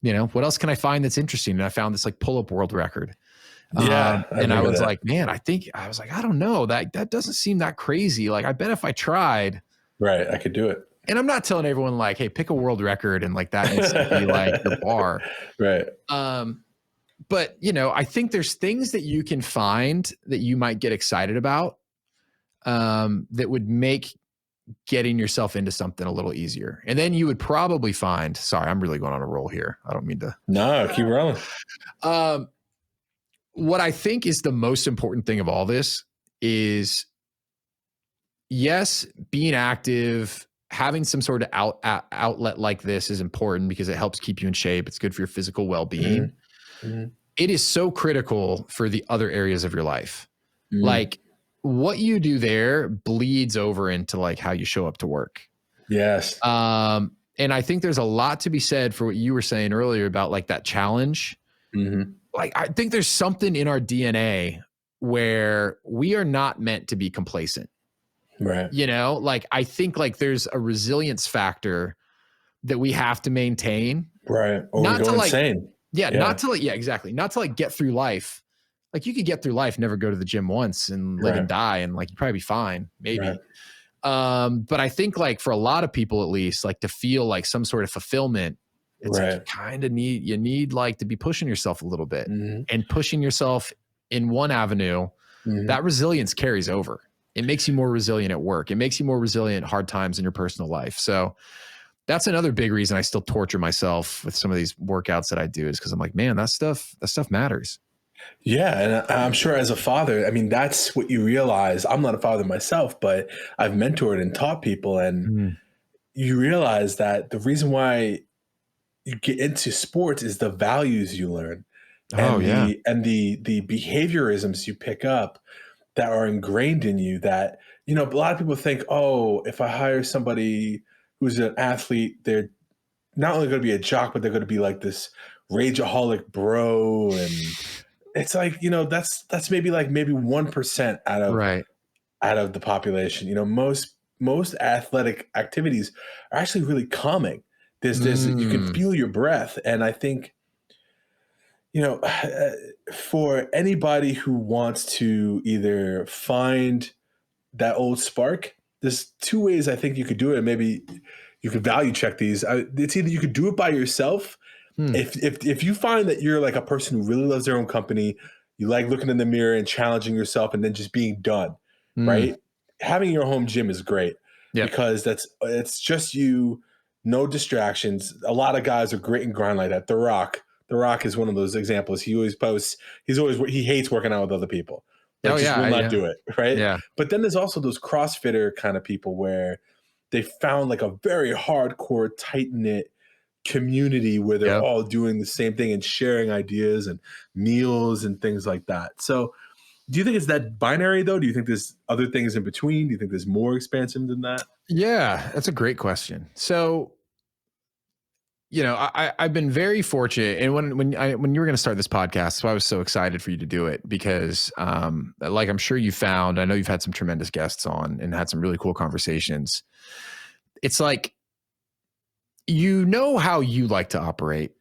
you know, what else can I find that's interesting? And I found this like pull-up world record. And I was like, man, I don't know, that doesn't seem that crazy. Like, I bet if I tried, right, I could do it. And I'm not telling everyone like, hey, pick a world record and like that needs to be like the bar. Right. But, I think there's things that you can find that you might get excited about that would make getting yourself into something a little easier. And then you would probably find, sorry, I'm really going on a roll here. I don't mean to. No, keep rolling. What I think is the most important thing of all this is, yes, being active, having some sort of outlet like this is important because it helps keep you in shape. It's good for your physical well-being. Mm-hmm. It is so critical for the other areas of your life. Mm-hmm. Like, what you do there bleeds over into like how you show up to work. Yes. And I think there's a lot to be said for what you were saying earlier about like that challenge. Mm-hmm. Like, I think there's something in our DNA where we are not meant to be complacent. Right. Like, I think like there's a resilience factor that we have to maintain. Right. Or not we go insane. Not to like, exactly. Not to like get through life. Like, you could get through life, never go to the gym once and live and die, and like, you'd probably be fine, maybe. Right. But I think like for a lot of people, at least, like to feel like some sort of fulfillment, it's like you kind of need like to be pushing yourself a little bit, and pushing yourself in one avenue. That resilience carries over. It makes you more resilient at work. It makes you more resilient at hard times in your personal life. So that's another big reason I still torture myself with some of these workouts that I do, is because I'm like, man, that stuff matters. Yeah. And I'm sure as a father, I mean, that's what you realize. I'm not a father myself, but I've mentored and taught people. And you realize that the reason why you get into sports is the values you learn. And the behaviorisms you pick up that are ingrained in you that, a lot of people think, oh, if I hire somebody who's an athlete, they're not only going to be a jock, but they're going to be like this rageaholic bro. And it's like, that's maybe 1% out of the population. Most athletic activities are actually really calming. There's you can feel your breath. And I think, for anybody who wants to either find that old spark, there's two ways I think you could do it. And maybe you could value check these. It's either you could do it by yourself. If you find that you're like a person who really loves their own company, you like looking in the mirror and challenging yourself and then just being done, right? Having your home gym is great because it's just you, no distractions. A lot of guys are grit and grind like that. The Rock is one of those examples. He always posts, he hates working out with other people. Like, will not do it, right? Yeah. But then there's also those CrossFitter kind of people where they found like a very hardcore, tight-knit community where they're all doing the same thing and sharing ideas and meals and things like that. So do you think it's that binary though? Do you think there's other things in between? Do you think there's more expansion than that? Yeah, that's a great question. So, I've been very fortunate, and when you were going to start this podcast, so I was so excited for you to do it because, like I'm sure you found, I know you've had some tremendous guests on and had some really cool conversations. It's like, how you like to operate,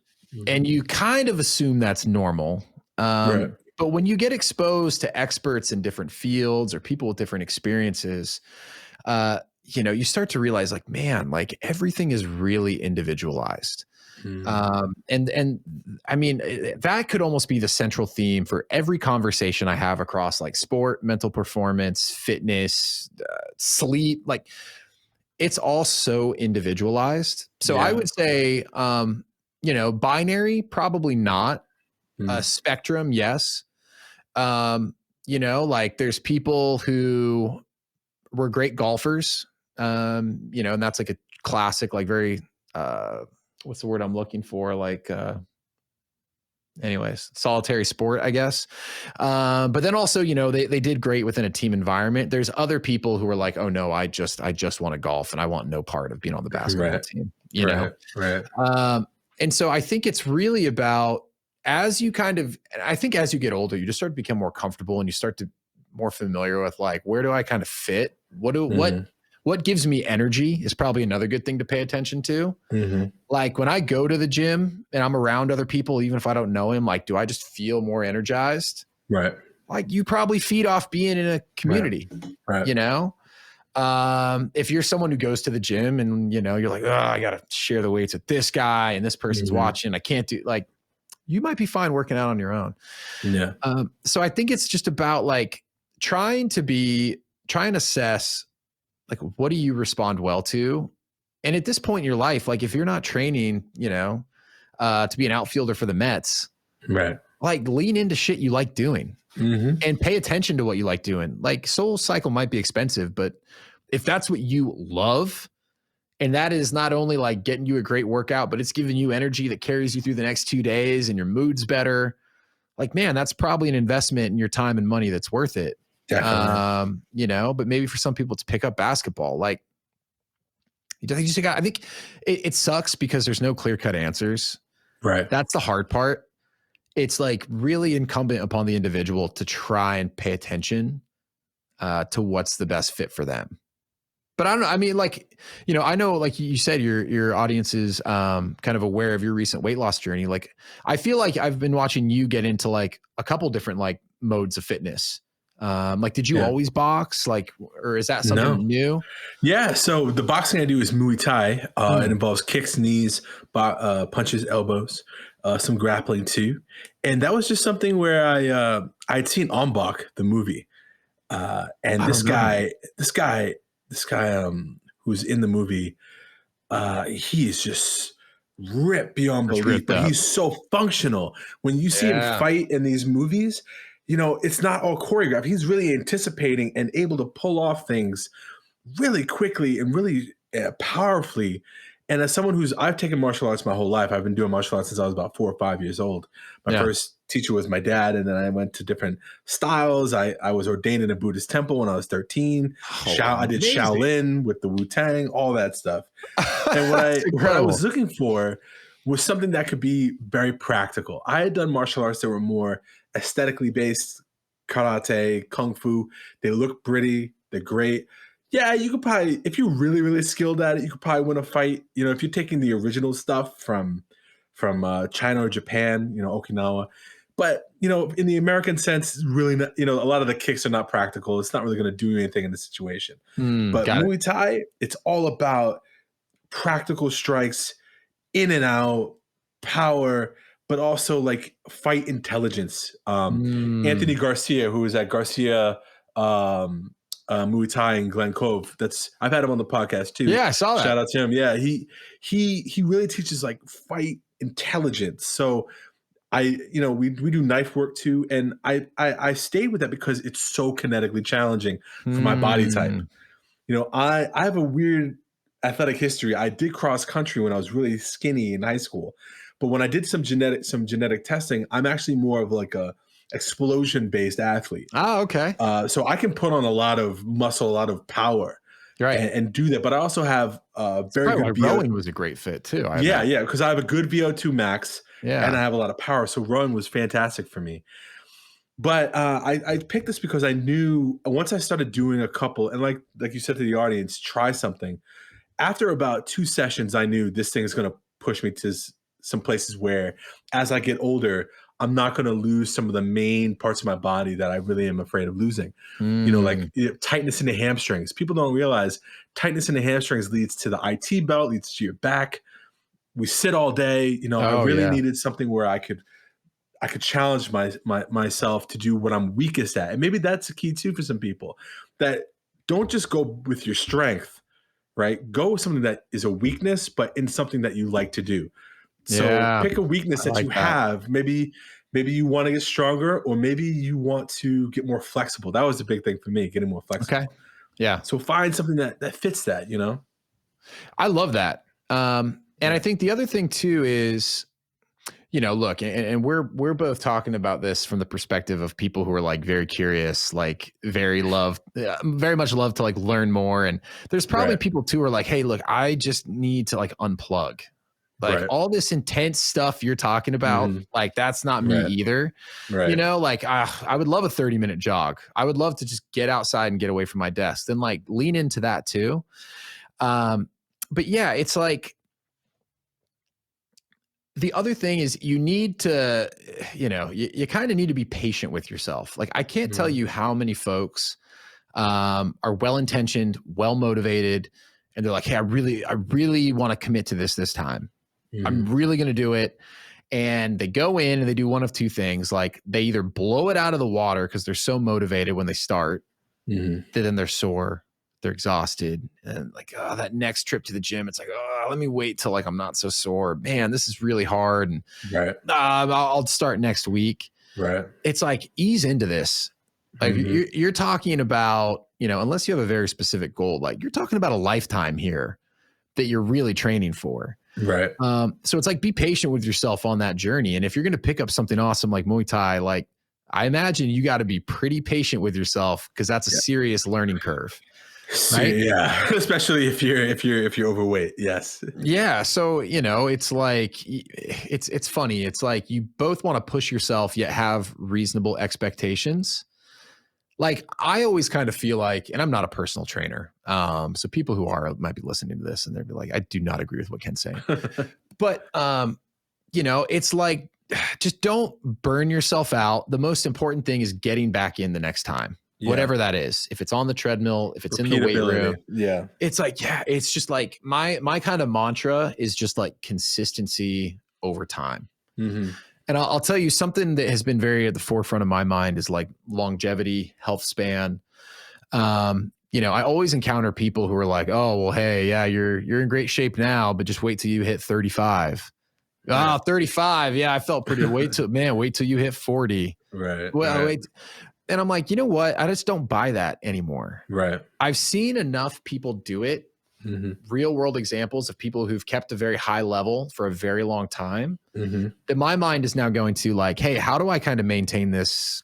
and you kind of assume that's normal. But when you get exposed to experts in different fields or people with different experiences, you start to realize like, man, like everything is really individualized. And I mean, that could almost be the central theme for every conversation I have across like sport, mental performance, fitness, sleep, like it's all so individualized. So I would say, binary, probably not. Spectrum, yes. Like there's people who were great golfers, and that's like a classic, like very, what's the word I'm looking for? Like, anyways, solitary sport, I guess. But then also, they did great within a team environment. There's other people who are like, oh no, I just want to golf and I want no part of being on the basketball team, Right. And so I think it's really about, as you get older, you just start to become more comfortable and you start to more familiar with like, where do I kind of fit? What gives me energy is probably another good thing to pay attention to. Like when I go to the gym and I'm around other people, even if I don't know him, like, do I just feel more energized? Right. Like you probably feed off being in a community, right. If you're someone who goes to the gym and, you're like, oh, I got to share the weights with this guy and this person's watching, I can't do like, you might be fine working out on your own. Yeah. So I think it's just about like trying to assess like, what do you respond well to? And at this point in your life, like if you're not training, to be an outfielder for the Mets, Right. like lean into shit you like doing and pay attention to what you like doing. Like Soul Cycle might be expensive, but if that's what you love, and that is not only like getting you a great workout, but it's giving you energy that carries you through the next 2 days and your mood's better. Like, man, that's probably an investment in your time and money that's worth it. Definitely. But maybe for some people it's pick up basketball. Like, I think it sucks because there's no clear-cut answers. Right. That's the hard part. It's like really incumbent upon the individual to try and pay attention to what's the best fit for them. But I don't know. I mean, like, I know, like you said, your audience is kind of aware of your recent weight loss journey. Like, I feel like I've been watching you get into like a couple different like modes of fitness. Like, did you always box? Like, or is that something new? Yeah. So the boxing I do is Muay Thai. It involves kicks, knees, punches, elbows, some grappling too. And that was just something where I'd seen On Bak, the movie, and this guy who's in the movie, he is just ripped beyond belief, but he's so functional. When you see him fight in these movies, it's not all choreographed. He's really anticipating and able to pull off things really quickly and really powerfully. And as someone I've taken martial arts my whole life, I've been doing martial arts since I was about 4 or 5 years old. My first teacher was my dad, and then I went to different styles. I was ordained in a Buddhist temple when I was 13. I did Shaolin with the Wu-Tang, all that stuff. And what I was looking for was something that could be very practical. I had done martial arts that were more aesthetically based, karate, kung fu. They look pretty. They're great. Yeah, you could probably, if you're really, really skilled at it, you could probably win a fight. If you're taking the original stuff from China or Japan, Okinawa. But, in the American sense, really not, a lot of the kicks are not practical. It's not really going to do anything in the situation. But Muay Thai, it's all about practical strikes, in and out, power, but also like fight intelligence. Anthony Garcia, who was at Garcia Muay Thai in Glen Cove. I've had him on the podcast too. Yeah, I saw that. Shout out to him. Yeah, he really teaches like fight intelligence. So we do knife work too, and I stayed with that because it's so kinetically challenging for my body type. I have a weird athletic history. I did cross country when I was really skinny in high school, but when I did some genetic testing, I'm actually more of like a explosion-based athlete. Oh, okay. So I can put on a lot of muscle, a lot of power, right, and do that. But I also have very good VO2. Rowing was a great fit too. Yeah, because I have a good VO2 max, and I have a lot of power. So rowing was fantastic for me. But I picked this because I knew once I started doing a couple, and like you said to the audience, try something. After about 2 sessions, I knew this thing is going to push me to some places where, as I get older, I'm not going to lose some of the main parts of my body that I really am afraid of losing. Like tightness in the hamstrings. People don't realize tightness in the hamstrings leads to the IT belt, leads to your back. We sit all day. I really needed something where I could challenge myself to do what I'm weakest at. And maybe that's the key too for some people, that don't just go with your strength, right? Go with something that is a weakness, but in something that you like to do. So pick a weakness that you have. Maybe you want to get stronger, or maybe you want to get more flexible. That was the big thing for me, getting more flexible. Okay. Yeah. So find something that fits that, I love that. And I think the other thing too is, look, and we're both talking about this from the perspective of people who are like very curious, like very much love to like learn more. And there's probably people too who are like, hey, look, I just need to like unplug. Like all this intense stuff you're talking about, like that's not me either. Right. Like I would love a 30-minute jog. I would love to just get outside and get away from my desk. Then like lean into that too. But yeah, it's like, the other thing is you need to, you kind of need to be patient with yourself. Like I can't tell you how many folks are well-intentioned, well-motivated, and they're like, hey, I really want to commit to this time. I'm really going to do it. And they go in and they do one of two things. Like they either blow it out of the water because they're so motivated when they start, that then they're sore, they're exhausted, and like, oh, that next trip to the gym, it's like, oh, let me wait till like I'm not so sore. Man, this is really hard. And I'll start next week. Right. It's like, ease into this. Like you're talking about, you know, unless you have a very specific goal, like you're talking about a lifetime here that you're really training for. Right. So it's like, be patient with yourself on that journey. And if you're going to pick up something awesome like Muay Thai, like I imagine you got to be pretty patient with yourself because that's a serious learning curve. Right? Yeah. Especially if you're overweight. Yes. Yeah. So, you know, it's like, it's funny. It's like you both want to push yourself yet have reasonable expectations. Like I always kind of feel like, and I'm not a personal trainer. So people who are might be listening to this and they'll be like, I do not agree with what Ken's saying. But, you know, it's like, just don't burn yourself out. The most important thing is getting back in the next time, whatever that is. If it's on the treadmill, if it's in the weight room, it's like, it's just like my kind of mantra is just like consistency over time. And I'll tell you something that has been very at the forefront of my mind is like longevity, health span. You know, I always encounter people who are like, oh, well, hey, yeah, you're in great shape now, but just wait till you hit 35. Oh, 35. Yeah, I felt pretty. Wait till you hit 40. Right. Well, wait. And I'm like, you know what? I just don't buy that anymore. Right. I've seen enough people do it. Real world examples of people who've kept a very high level for a very long time. That my mind is now going to like, hey, how do I kind of maintain this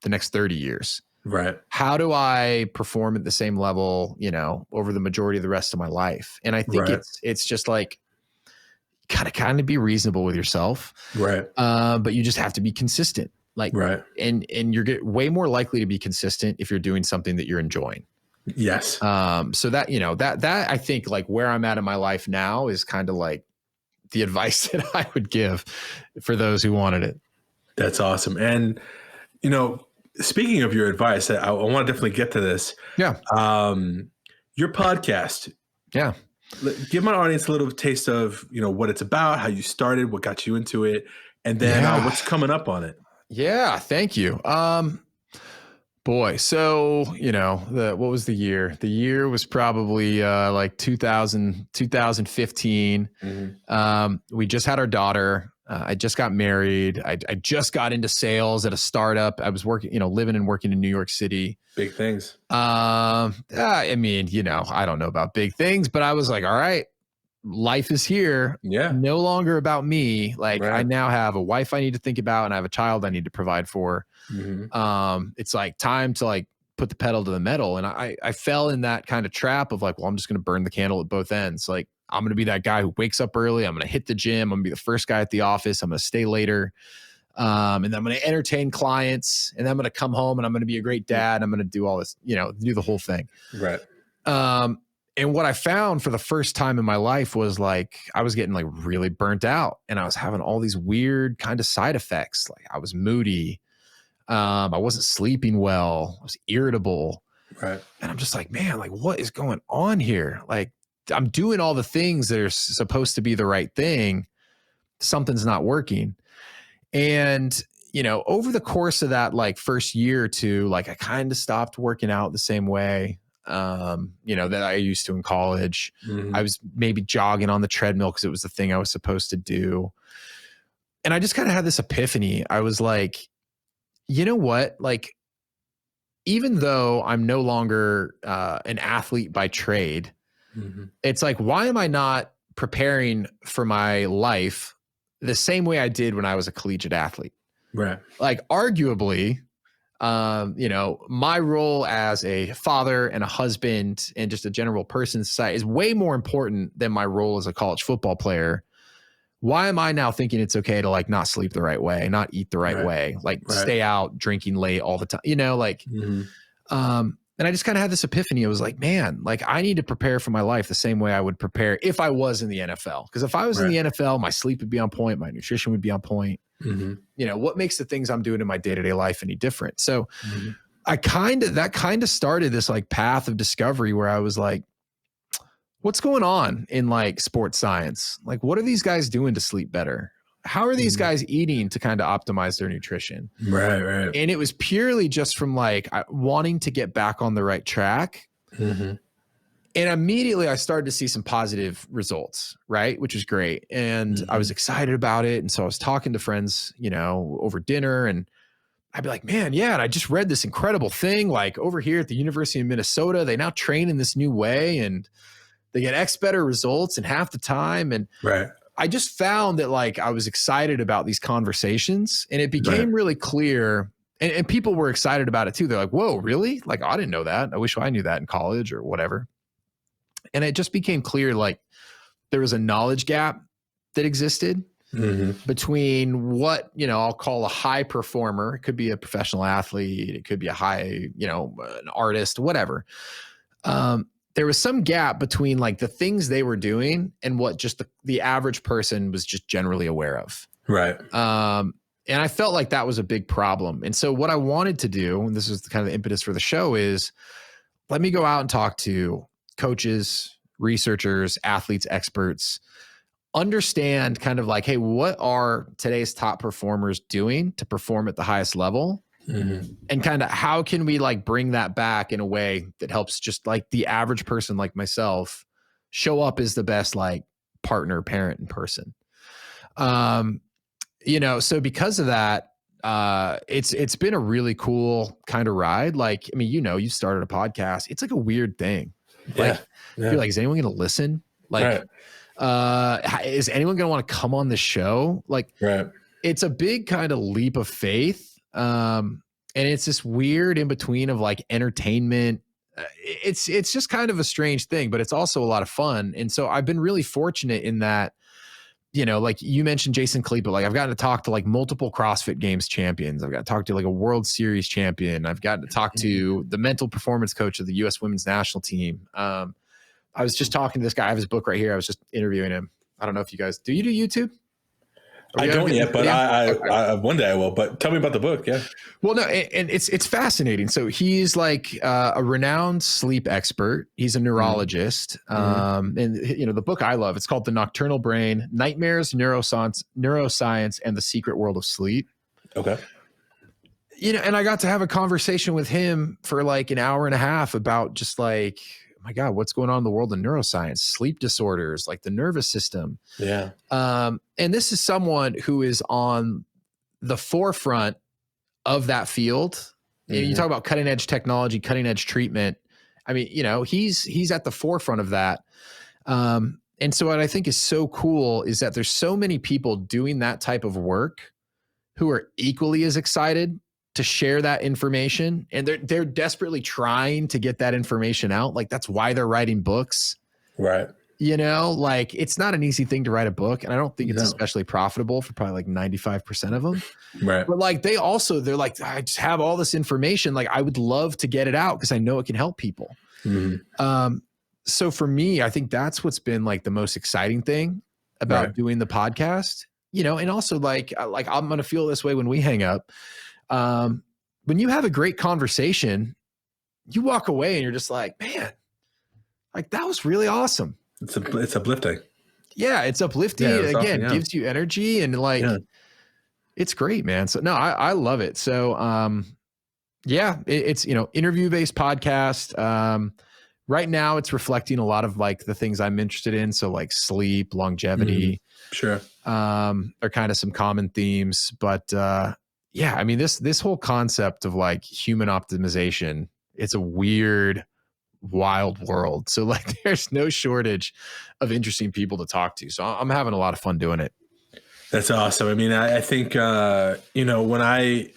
the next 30 years? Right. How do I perform at the same level, you know, over the majority of the rest of my life? And I think it's just like, gotta kind of be reasonable with yourself. Right. But you just have to be consistent. Like, and you're way more likely to be consistent if you're doing something that you're enjoying. Yes. So that, you know, that I think like where I'm at in my life now is kind of like the advice that I would give for those who wanted it. That's awesome. And, you know, speaking of your advice, I want to definitely get to this. Yeah. Your podcast. Yeah. Give my audience a little taste of, you know, what it's about, how you started, what got you into it, and then what's coming up on it. Yeah. Thank you. Boy, so, you know, what was the year? The year was probably like 2015. We just had our daughter. I just got married. I just got into sales at a startup. I was working, you know, living and working in New York City. Big things. I mean, you know, I don't know about big things, but I was like, all right, life is here. Yeah. No longer about me. Like I now have a wife I need to think about and I have a child I need to provide for. It's like time to like put the pedal to the metal. And I fell in that kind of trap of like, well, I'm just going to burn the candle at both ends. Like I'm going to be that guy who wakes up early. I'm going to hit the gym. I'm going to be the first guy at the office. I'm going to stay later. And then I'm going to entertain clients and then I'm going to come home and I'm going to be a great dad. I'm going to do all this, you know, do the whole thing. Right. And what I found for the first time in my life was like, I was getting like really burnt out and I was having all these weird kind of side effects. Like I was moody. I wasn't sleeping well. I was irritable. Right. And I'm just like, man, like what is going on here? Like I'm doing all the things that are supposed to be the right thing. Something's not working. And, you know, over the course of that like first year or two, like I kind of stopped working out the same way, you know, that I used to in college. I was maybe jogging on the treadmill because it was the thing I was supposed to do. And I just kind of had this epiphany. I was like, you know what? Like, even though I'm no longer an athlete by trade, it's like, why am I not preparing for my life the same way I did when I was a collegiate athlete? Right. Like arguably, you know, my role as a father and a husband and just a general person in society is way more important than my role as a college football player. Why am I now thinking it's okay to like not sleep the right way, not eat the right way, like stay out drinking late all the time, you know, like, and I just kind of had this epiphany. I was like, man, like I need to prepare for my life the same way I would prepare if I was in the NFL. Because if I was in the NFL, my sleep would be on point. My nutrition would be on point. You know, what makes the things I'm doing in my day-to-day life any different? So that kind of started this like path of discovery where I was like, what's going on in like sports science? Like, what are these guys doing to sleep better? how are these guys eating to kind of optimize their nutrition? Right. And it was purely just from like wanting to get back on the right track. Mm-hmm. And immediately I started to see some positive results, right? Which was great. And I was excited about it. And so I was talking to friends, you know, over dinner, and I'd be like, man, yeah. And I just read this incredible thing, like over here at the University of Minnesota, they now train in this new way and they get X better results in half the time. And I just found that like I was excited about these conversations, and it became really clear. And people were excited about it too. They're like, whoa, really? Like, I didn't know that. I wish I knew that in college or whatever. And it just became clear, like there was a knowledge gap that existed between what, you know, I'll call a high performer. It could be a professional athlete. It could be a high, you know, an artist, whatever. There was some gap between like the things they were doing and what just the average person was just generally aware of. Right. And I felt like that was a big problem. And so what I wanted to do, and this is kind of the impetus for the show, is let me go out and talk to coaches, researchers, athletes, experts, understand kind of like, hey, what are today's top performers doing to perform at the highest level? And kind of how can we like bring that back in a way that helps just like the average person like myself show up as the best like partner, parent, and person. You know, so because of that, it's been a really cool kind of ride. Like, I mean, you know, you started a podcast. It's like a weird thing. Like, you're like, is anyone going to listen? Like, is anyone going to want to come on the show? Like, it's a big kind of leap of faith. And it's this weird in between of like entertainment. It's just kind of a strange thing, but it's also a lot of fun. And so I've been really fortunate in that, you know, like you mentioned Jason Kleep, but like I've gotten to talk to like multiple CrossFit Games champions. I've got to talk to like a World Series champion. I've gotten to talk to the mental performance coach of the U.S. women's national team. I was just talking to this guy. I have his book right here. I was just interviewing him. I don't know if you guys do. You do YouTube? I don't yet, but I one day I will. But tell me about the book. Yeah. Well, no, and it's fascinating. So he's like a renowned sleep expert. He's a neurologist, and you know the book I love. It's called The Nocturnal Brain: Nightmares, Neuroscience, and the Secret World of Sleep. Okay. You know, and I got to have a conversation with him for like an hour and a half about just like, my God, what's going on in the world of neuroscience, sleep disorders, like the nervous system. Yeah. And this is someone who is on the forefront of that field. You talk about cutting edge technology, cutting edge treatment. I mean, you know, he's at the forefront of that. And so what I think is so cool is that there's so many people doing that type of work who are equally as excited to share that information, and they're desperately trying to get that information out. Like that's why they're writing books. Right. You know, like it's not an easy thing to write a book, and I don't think it's especially profitable for probably like 95% of them. Right. But like they're like, I just have all this information. Like I would love to get it out because I know it can help people. So for me, I think that's what's been like the most exciting thing about doing the podcast, you know, and also like I'm going to feel this way when we hang up. When you have a great conversation, you walk away and you're just like, man, like that was really awesome. It's uplifting. Yeah, it's uplifting. Yeah, again, gives you energy and like, it's great, man. So no, I love it. So, it's, you know, interview-based podcast. Right now it's reflecting a lot of like the things I'm interested in. So like sleep, longevity, are kind of some common themes, but, yeah, I mean, this whole concept of like human optimization, it's a weird, wild world. So like there's no shortage of interesting people to talk to. So I'm having a lot of fun doing it. That's awesome. I mean, I think, you know, when I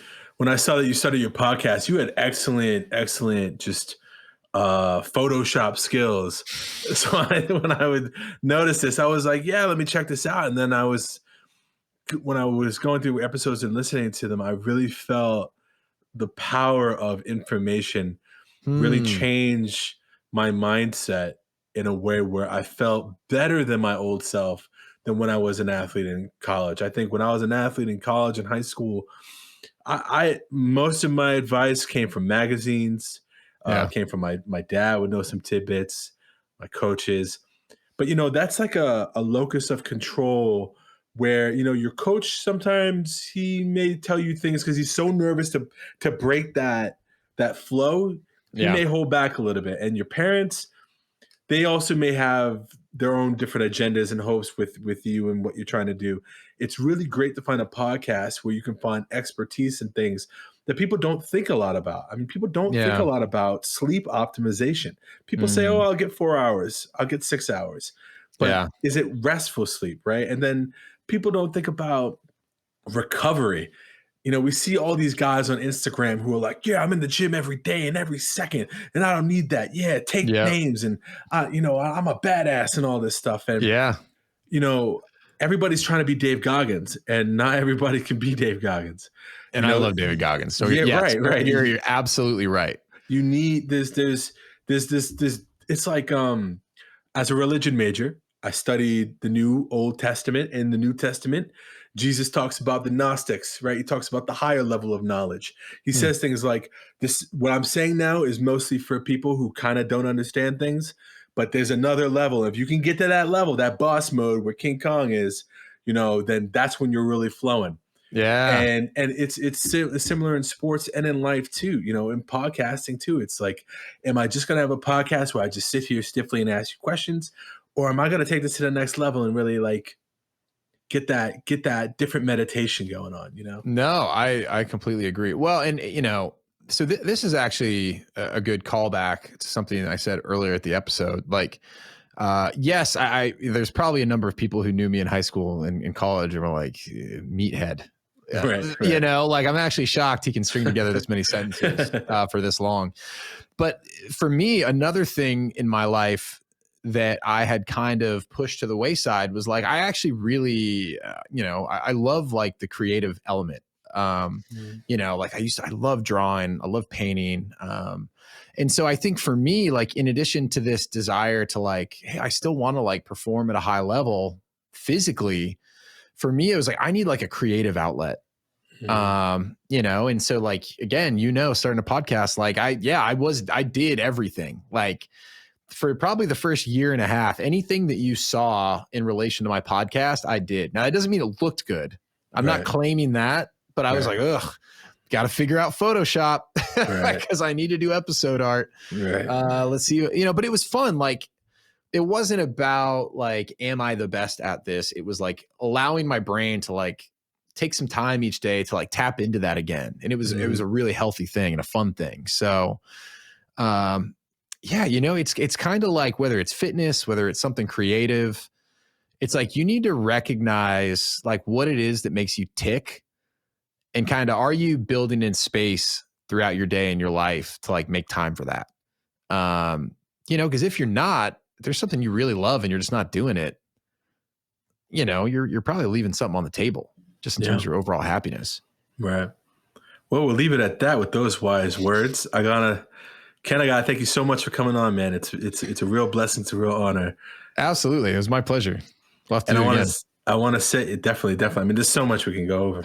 saw that you started your podcast, you had excellent just Photoshop skills. So when I would notice this, I was like, yeah, let me check this out. And then when I was going through episodes and listening to them, I really felt the power of information really change my mindset in a way where I felt better than my old self than when I was an athlete in college. I think when I was an athlete in college and high school, I most of my advice came from magazines, came from my dad would know some tidbits, my coaches. But, you know, that's like a locus of control where, you know, your coach, sometimes he may tell you things because he's so nervous to break that flow. He Yeah. may hold back a little bit. And your parents, they also may have their own different agendas and hopes with you and what you're trying to do. It's really great to find a podcast where you can find expertise in things that people don't think a lot about. I mean, people don't think a Yeah. lot about sleep optimization. People say, oh, Mhm. I'll get 4 hours, I'll get 6 hours. But Yeah. is it restful sleep, right? And then people don't think about recovery. You know, we see all these guys on Instagram who are like, yeah, I'm in the gym every day and every second, and I don't need that. Yeah, take Yeah. names, and you know, I'm a badass and all this stuff. And Yeah. you know, everybody's trying to be Dave Goggins, and not everybody can be Dave Goggins. And You I know, love David Goggins. So yeah, yes, right. you're absolutely right. You need this. It's like as a religion major, I studied the New Old Testament. In the New Testament, Jesus talks about the Gnostics, right? He talks about the higher level of knowledge. He Hmm. says things like, "This, what I'm saying now, is mostly for people who kind of don't understand things, but there's another level. If you can get to that level, that boss mode where King Kong is, you know, then that's when you're really flowing." Yeah. And it's similar in sports and in life too, you know, in podcasting too. It's like, am I just going to have a podcast where I just sit here stiffly and ask you questions, or am I going to take this to the next level and really like get that different meditation going on, you know? No, I completely agree. Well, and you know, so this is actually a good callback to something I said earlier at the episode. Like, yes, I there's probably a number of people who knew me in high school and in college and were like, meathead. Right. You know, like I'm actually shocked he can string together this many sentences for this long. But for me, another thing in my life that I had kind of pushed to the wayside was like, I actually really, you know, I love like the creative element. You know, like I love drawing, I love painting. And so I think for me, like, in addition to this desire to like, hey, I still want to like perform at a high level physically, for me, it was like, I need like a creative outlet. You know, and so like, again, you know, starting a podcast, like I did everything. Like for probably the first year and a half, anything that you saw in relation to my podcast, I did. Now, it doesn't mean it looked good. I'm not claiming that, but I was like, ugh, got to figure out Photoshop because I need to do episode art. Let's see, you know, but it was fun. Like, it wasn't about like, am I the best at this? It was like allowing my brain to like take some time each day to like tap into that again. And it was a really healthy thing and a fun thing. So, yeah, you know, it's kind of like whether it's fitness, whether it's something creative, it's like you need to recognize like what it is that makes you tick, and kind of, are you building in space throughout your day and your life to like make time for that? You know, because if you're not, if there's something you really love and you're just not doing it, you know, you're probably leaving something on the table just in terms of your overall happiness. Right. Well, we'll leave it at that with those wise words. Ken, I gotta thank you so much for coming on, man. It's a real blessing. It's a real honor. Absolutely. It was my pleasure. Love to and do it again. I want to say it definitely. I mean, there's so much we can go over.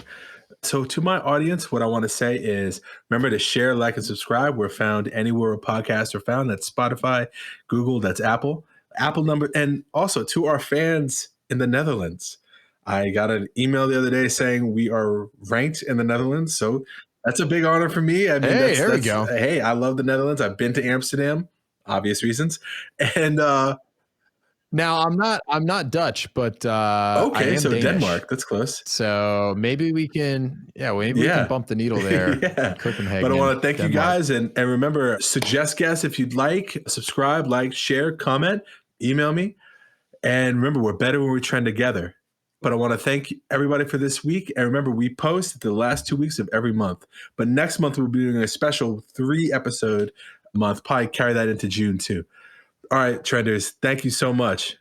So to my audience, what I want to say is remember to share, like, and subscribe. We're found anywhere podcasts are found. That's Spotify, Google, that's Apple number. And also to our fans in the Netherlands, I got an email the other day saying we are ranked in the Netherlands. So that's a big honor for me. I mean, hey, there we go. Hey, I love the Netherlands. I've been to Amsterdam, obvious reasons. And now I'm not Dutch, but okay, I am so Danish. Denmark, that's close. So maybe we can, we can bump the needle there. Copenhagen. But I want to thank you guys, and remember, suggest guests if you'd like, subscribe, like, share, comment, email me. And remember, we're better when we trend together. But I want to thank everybody for this week. And remember, we post the last 2 weeks of every month. But next month, we'll be doing a special 3-episode month. Probably carry that into June too. All right, trenders, thank you so much.